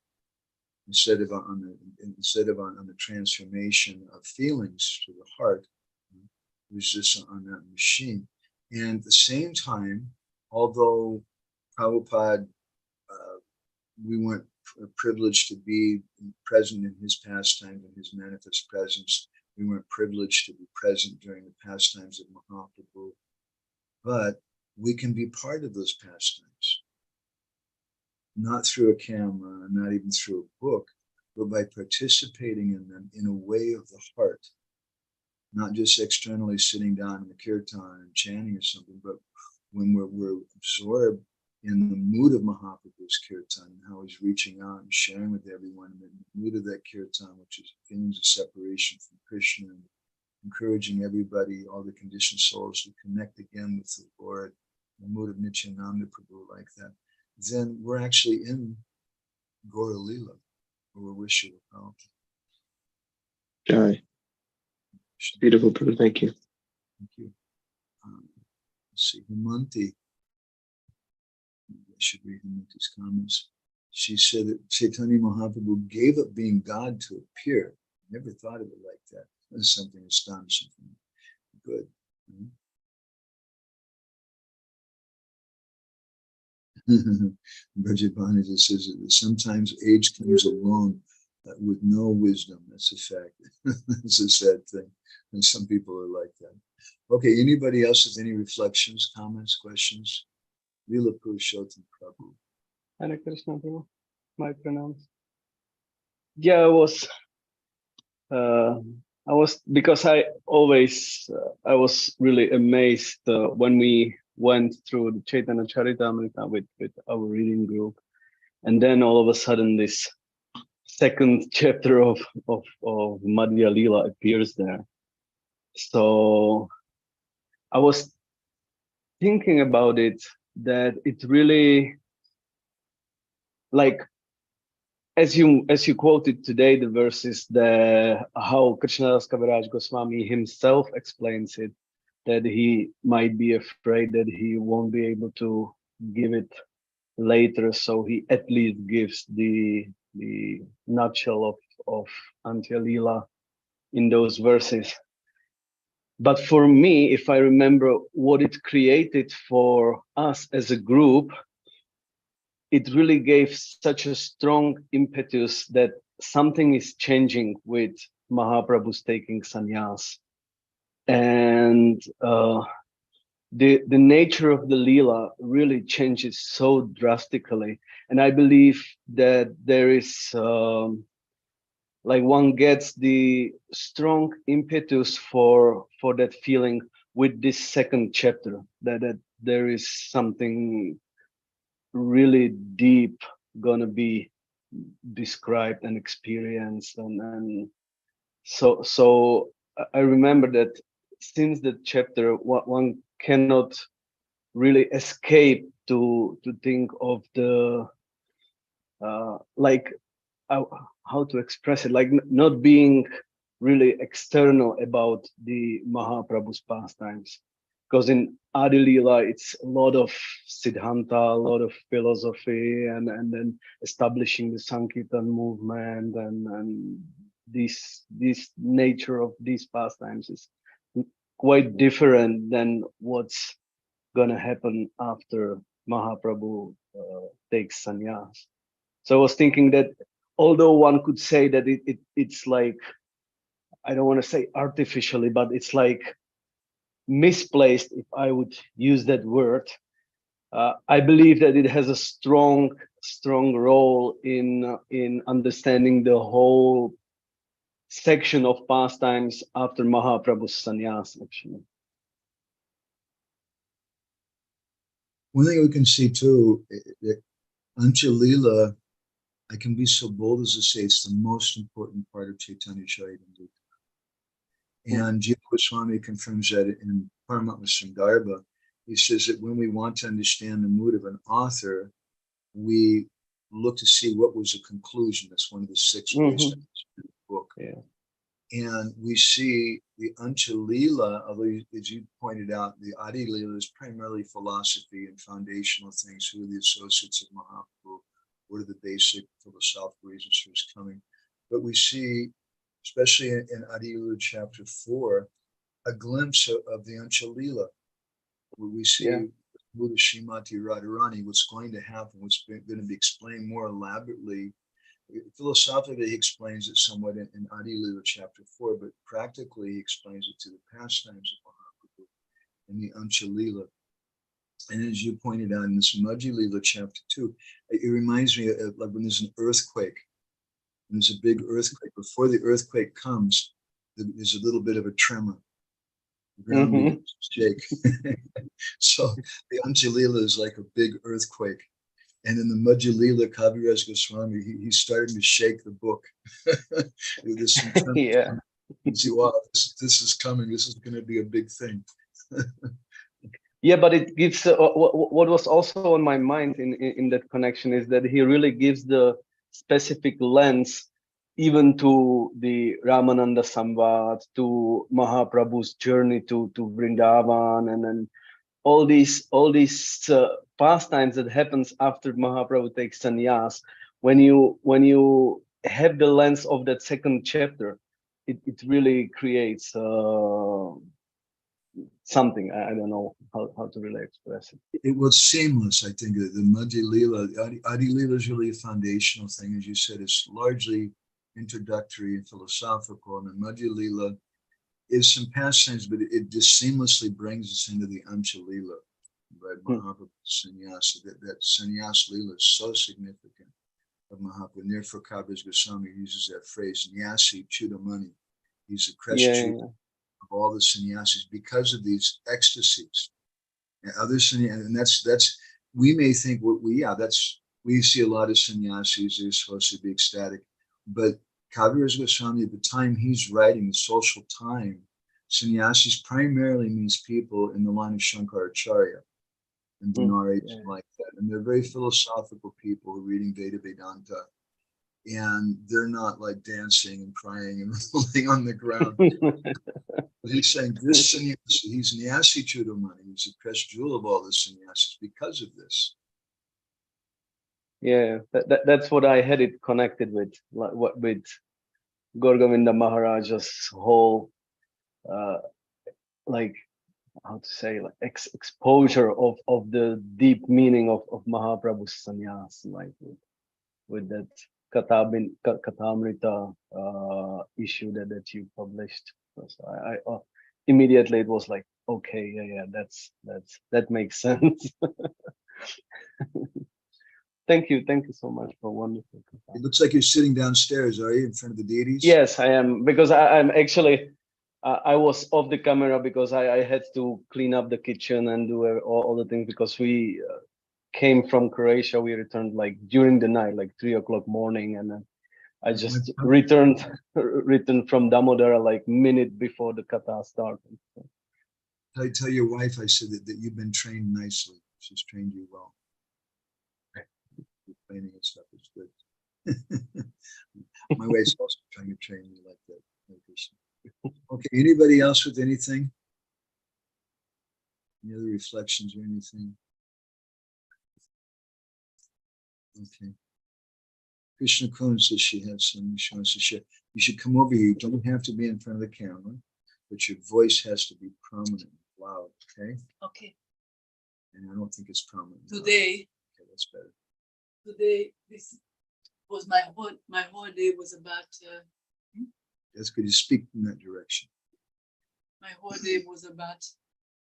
instead of on the transformation of feelings to the heart. It was just on that machine. And at the same time, although Prabhupada, we weren't privileged to be present in his pastimes and his manifest presence. We weren't privileged to be present during the pastimes of Mahaprabhu, but we can be part of those pastimes, not through a camera, not even through a book, but by participating in them in a way of the heart, not just externally sitting down in the kirtan and chanting or something, but when we're absorbed in the mood of Mahaprabhu's kirtan, and how he's reaching out and sharing with everyone, and the mood of that kirtan, which is feelings of separation from Krishna, and encouraging everybody, all the conditioned souls, to connect again with the Lord, the mood of Nityananda Prabhu like that, then we're actually in Gaura Lila, or we're with Srila Prabhupada. Jai. Beautiful, Prabhu. Thank you. Thank you. Let's see, Himanti. I should read Himanti's comments. She said that Chaitanya Mahaprabhu gave up being God to appear. Never thought of it like that. That's something astonishing for me. Good. Brajapani just says that sometimes age comes along with no wisdom. That's a fact. It's a sad thing. And some people are like that. Okay, anybody else with any reflections, comments, questions? Lila Purushottam Prabhu. Hare Krishna, Prabhu. My pronouns. Yeah, I was because I was really amazed when we went through the Chaitanya Charitamrita with our reading group, and then all of a sudden this second chapter of Madhya-lila appears there. So I was thinking about it, that it really, like, as you quoted today, the verses, how Krishnadas Kaviraj Goswami himself explains it, that he might be afraid that he won't be able to give it later, so he at least gives the nutshell of antya-lila in those verses. But for me, if I remember what it created for us as a group, it really gave such a strong impetus that something is changing with Mahaprabhu's taking sannyas. And the nature of the Leela really changes so drastically. And I believe that there is, like, one gets the strong impetus for that feeling with this second chapter, that there is something really deep gonna be described and experienced. And so I remember that since the chapter, one cannot really escape to think of the like how to express it, like not being really external about the Mahaprabhu's pastimes, because in Adi Lila it's a lot of Siddhanta, a lot of philosophy, and then establishing the Sankirtan movement, and this nature of these pastimes is quite different than what's gonna happen after Mahaprabhu takes sannyas. So I was thinking that although one could say that it's like, I don't want to say artificially, but it's like misplaced, if I would use that word, I believe that it has a strong role in understanding the whole section of pastimes after Mahaprabhu's sannyas, actually. One thing we can see too, that antya-lila, I can be so bold as to say it's the most important part of Chaitanya Charitamrita. And Jiva Goswami confirms that in Paramatma Sandarbha. He says that when we want to understand the mood of an author, we look to see what was the conclusion. That's one of the 6 ways in the book. Yeah. And we see the antya-lila, although as you pointed out, the Adi Lila is primarily philosophy and foundational things. Who are the associates of Mahaprabhu? What are the basic philosophical reasons for his coming? But we see, especially in Adi Lila chapter 4, a glimpse of the antya-lila, where we see with Srimati Radharani what's going to happen, what's going to be explained more elaborately. Philosophically, he explains it somewhat in Adi Lila chapter 4, but practically he explains it to the pastimes of Mahaprabhu in the antya-lila. And as you pointed out in this madhya-lila chapter 2, it reminds me of like when there's an earthquake. When there's a big earthquake, before the earthquake comes, there's a little bit of a tremor. The ground begins to shake. So the antya-lila is like a big earthquake. And in the madhya-lila, Kaviraj Goswami, he's starting to shake the book. Yeah. You see, wow, this is coming. This is going to be a big thing. Yeah, but it gives what was also on my mind in that connection is that he really gives the specific lens even to the Ramananda Samvad, to Mahaprabhu's journey to Vrindavan, and then all these pastimes that happens after Mahaprabhu takes sannyas. When you have the lens of that second chapter, it really creates something. I don't know how to really express it. It was seamless, I think. The madhya-lila, adi-lila is really a foundational thing. As you said, it's largely introductory and philosophical. And the madhya-lila is some pastimes, but it just seamlessly brings us into the antya-lila by Mahaprabhu's sannyasa. That sannyas lila is so significant of Mahaprabhu. And therefore, Kaviraj Goswami uses that phrase, Nyasi Chudamani. He's the crest of all the sannyasis because of these ecstasies. And other sannyasis, and that's we may think we see a lot of sannyasis, they're supposed to be ecstatic, but Kaviraj Goswami, at the time he's writing, the social time, sannyasis primarily means people in the line of Shankaracharya and Vinayas like that. And they're very philosophical people who are reading Veda Vedanta. And they're not like dancing and crying and rolling on the ground. He's saying this sannyasi, he's Nyasi Chudamani, he's the crest jewel of all the sannyasis because of this. Yeah, that's what I had it connected with, with Gaur-Govinda Maharaja's whole, like, how to say, like exposure of the deep meaning of Mahaprabhu's sannyas, like with that Kathamrita issue that you published. So I immediately it was like, okay, yeah, that makes sense. Thank you so much for wonderful. It looks like you're sitting downstairs, are you, in front of the deities? Yes, I am, because I'm actually I was off the camera because I had to clean up the kitchen and do all the things, because we came from Croatia. We returned like during the night, like 3 o'clock morning, and then I just returned from Damodara like minute before the kata started. I tell your wife, I said that you've been trained nicely. She's trained you well. Your training and stuff is good. My wife's also trying to train me like that. Okay, anybody else with anything? Any other reflections or anything? Okay. Krishna Kun says she has some she wants to share. You should come over here. You don't have to be in front of the camera, but your voice has to be prominent, loud, okay? Okay. And I don't think it's prominent. Today, okay, that's better. Today, this was my whole day was about. That's good. You speak in that direction. My whole day was about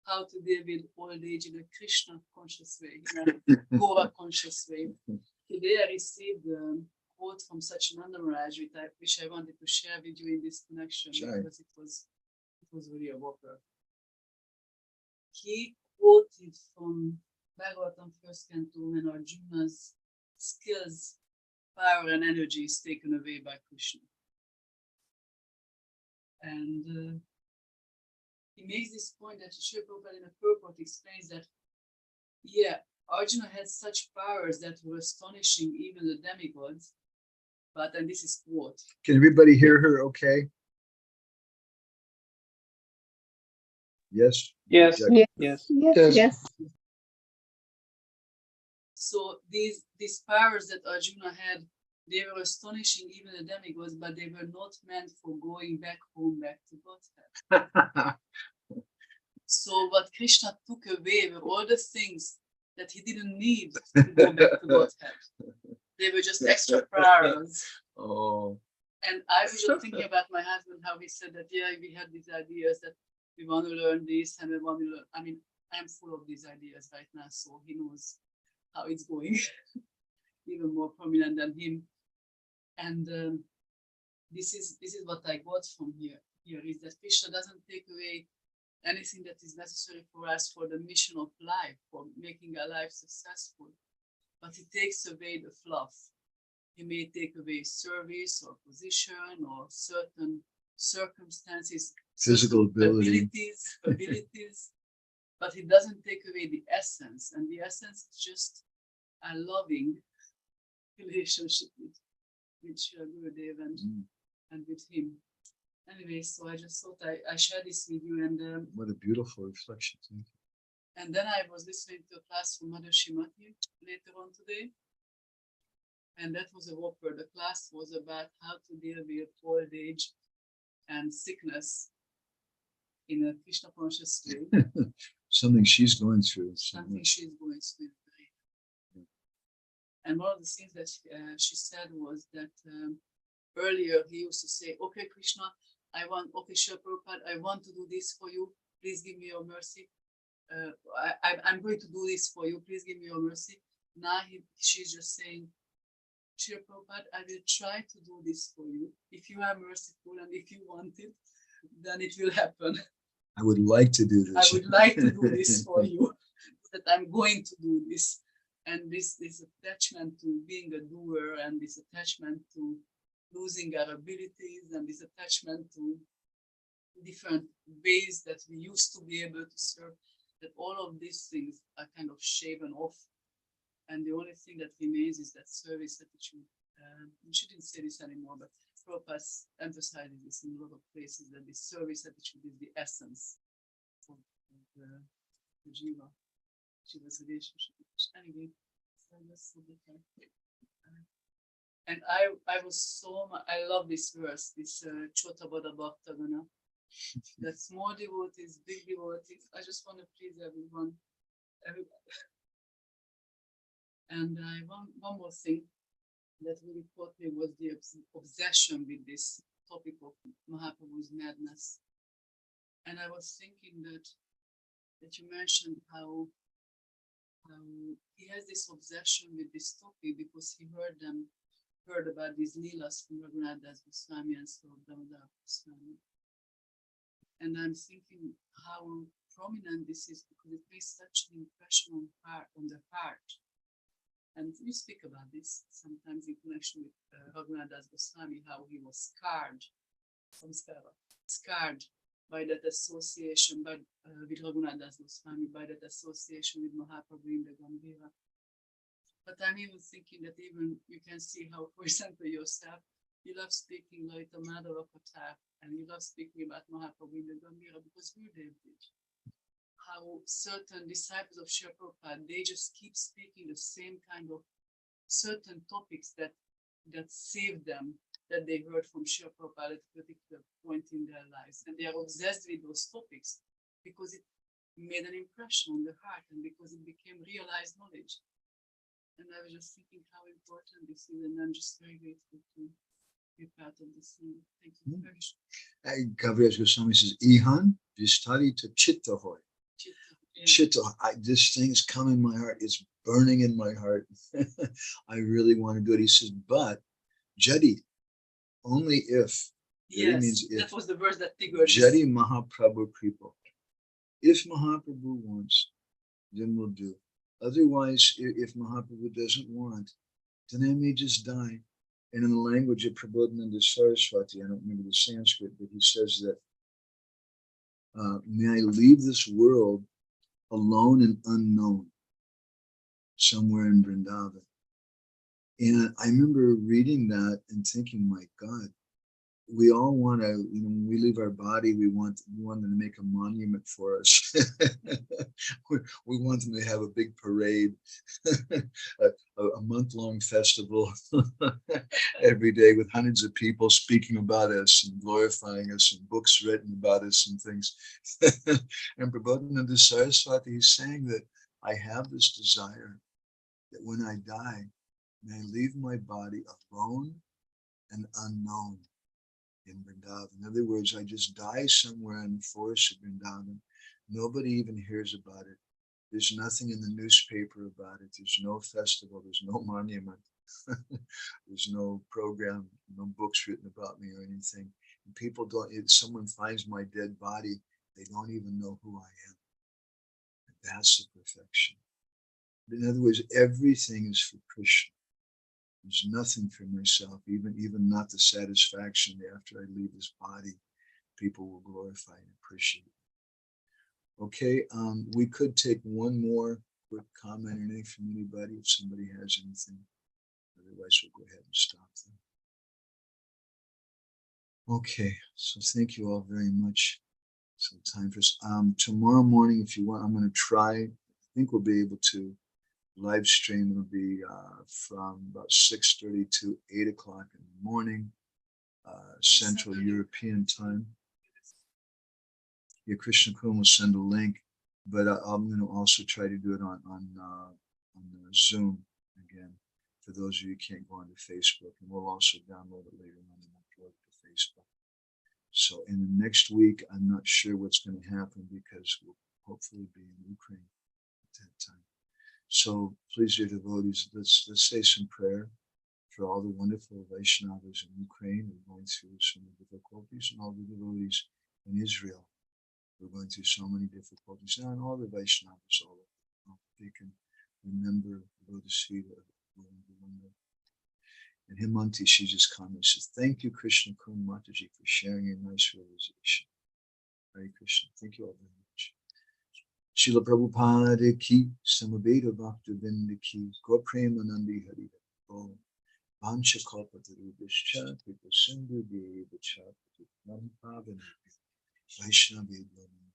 how to deal with old age in a Krishna conscious way, in a Gora conscious way. Today I received a quote from Satchidananda Maharaj, which I wanted to share with you in this connection, because it was really a whopper. He quoted from Bhagavatam first canto, when Arjuna's skills, power and energy is taken away by Krishna. And he makes this point that Srila Prabhupada in a purport explains that, yeah, Arjuna had such powers that were astonishing even the demigods, but, and this is quote. Can everybody hear her okay? Yes? Yes. Yes. Yes. Yes. Yes. So these powers that Arjuna had, they were astonishing even the demigods, but they were not meant for going back home, back to Godhead. So what Krishna took away were all the things that he didn't need to go back to Godhead. They were just extra powers. Oh. And I was just thinking about my husband, how he said that, yeah, we had these ideas that we want to learn this and we want to learn. I mean, I'm full of these ideas right now, so he knows how it's going, even more prominent than him. And this is what I got from here is that Krishna doesn't take away anything that is necessary for us for the mission of life, for making our life successful, but he takes away the fluff. He may take away service or position or certain circumstances, physical ability. abilities, but it doesn't take away the essence. And the essence is just a loving relationship with Srila Gurudev and with him. Anyway, so I just thought I share this with you. And what a beautiful reflection. Thank you. and then I was listening to a class from Mother Shimati later on today. And that was a whopper. The class was about how to deal with old age and sickness in a Krishna conscious way. Something she's going through. Something she's going through. And one of the things that she said was that earlier he used to say, okay, Krishna, okay, Srila Prabhupada, I want to do this for you. Please give me your mercy. I'm going to do this for you. Please give me your mercy. Now she's just saying, Srila Prabhupada, I will try to do this for you. If you are merciful and if you want it, then it will happen. I would like to do this. I would like to do this for you, that I'm going to do this. And this attachment to being a doer, and this attachment to losing our abilities, and this attachment to different ways that we used to be able to serve, that all of these things are kind of shaven off. And the only thing that remains is that service attitude. She didn't say this anymore, but Prabhupada emphasizes this in a lot of places, that the service attitude is the essence of the jiva. Jiva's relationship. Anyway, so that's the different. And I love this verse, this Chota Bada Bhaktagana. That small devotees, big devotees. I just want to please everyone. And one more thing that really caught me was the obsession with this topic of Mahaprabhu's madness. And I was thinking that you mentioned how he has this obsession with this topic because he heard about these leelas from Raghunadas Goswami and Srila Damodar Goswami. And I'm thinking how prominent this is, because it makes such an impression on the heart. And you speak about this sometimes in connection with Raghunadas Goswami, how he was scarred by that association with Raghunadas Goswami, by that association with Mahaprabhu in the Gambhira. But I'm even thinking that even you can see how, for example, yourself, you love speaking like the Madhava Katha, and you love speaking about Mahaprabhu in the Gambhira because Gurudev did. How certain disciples of Srila Prabhupada, they just keep speaking the same kind of certain topics that saved them, that they heard from Srila Prabhupada at a particular point in their lives. And they are obsessed with those topics because it made an impression on the heart and because it became realized knowledge. And I was just thinking how important this is, and I'm just very grateful to be part of this thing. Thank you very much. Kaviraj Goswami says, Ihan vistari to chitta hoy. Chitta, this thing's come in my heart. It's burning in my heart. I really want to do it. He says, but Jadi, only if. Yes, means if. That was the verse that triggered. Jadi Mahaprabhu Kripa. If Mahaprabhu wants, then we'll do. Otherwise, if Mahaprabhu doesn't want, then I may just die. And in the language of Prabodhananda Saraswati, I don't remember the Sanskrit, but he says that, may I leave this world alone and unknown, somewhere in Vrindavan. And I remember reading that and thinking, my God, we all want to, when we leave our body, we want them to make a monument for us. we want them to have a big parade, a month-long festival every day with hundreds of people speaking about us and glorifying us and books written about us and things. And Prabodhananda Saraswati is saying that I have this desire that when I die, may I leave my body alone and unknown in Vrindavan. In other words, I just die somewhere in the forest of Vrindavan. Nobody even hears about it. There's nothing in the newspaper about it. There's no festival. There's no monument. There's no program, no books written about me or anything. And people don't, if someone finds my dead body, they don't even know who I am. And that's the perfection. But in other words, everything is for Krishna. There's nothing for myself, even not the satisfaction that after I leave this body, people will glorify and appreciate. Okay, we could take one more quick comment or anything from anybody if somebody has anything. Otherwise, we'll go ahead and stop them. Okay, so thank you all very much. Some time for us. Tomorrow morning, if you want, I'm going to try. I think we'll be able to live stream. It'll be from about 6:30 to 8 o'clock in the morning, Central European time. Yeah, Krishna Kun will send a link, but I'm going to also try to do it on Zoom again. For those of you who can't go onto Facebook, and we'll also download it later on and upload it to Facebook. So in the next week, I'm not sure what's going to happen because we'll hopefully be in Ukraine at that time. So please, dear devotees, let's say some prayer for all the wonderful Vaishnavas in Ukraine who are going through so many difficulties, and all the devotees in Israel who are going through so many difficulties, and all the Vaishnavas all over. They can remember Lotus feet of Govinda. And Himanti, she just commented, says, thank you, Krishna Kun Mataji, for sharing your nice realization. Hare Krishna. Thank you all very much. Srila Prabhupada ki, Samaveda Bhakta Vinda ki, Gopremanandi Hari Om. Vancha Kalpa Tarubhishcha, Kripa Sindhu Deva Chapati, Nam Pavana, Vaishnavi Dhamma.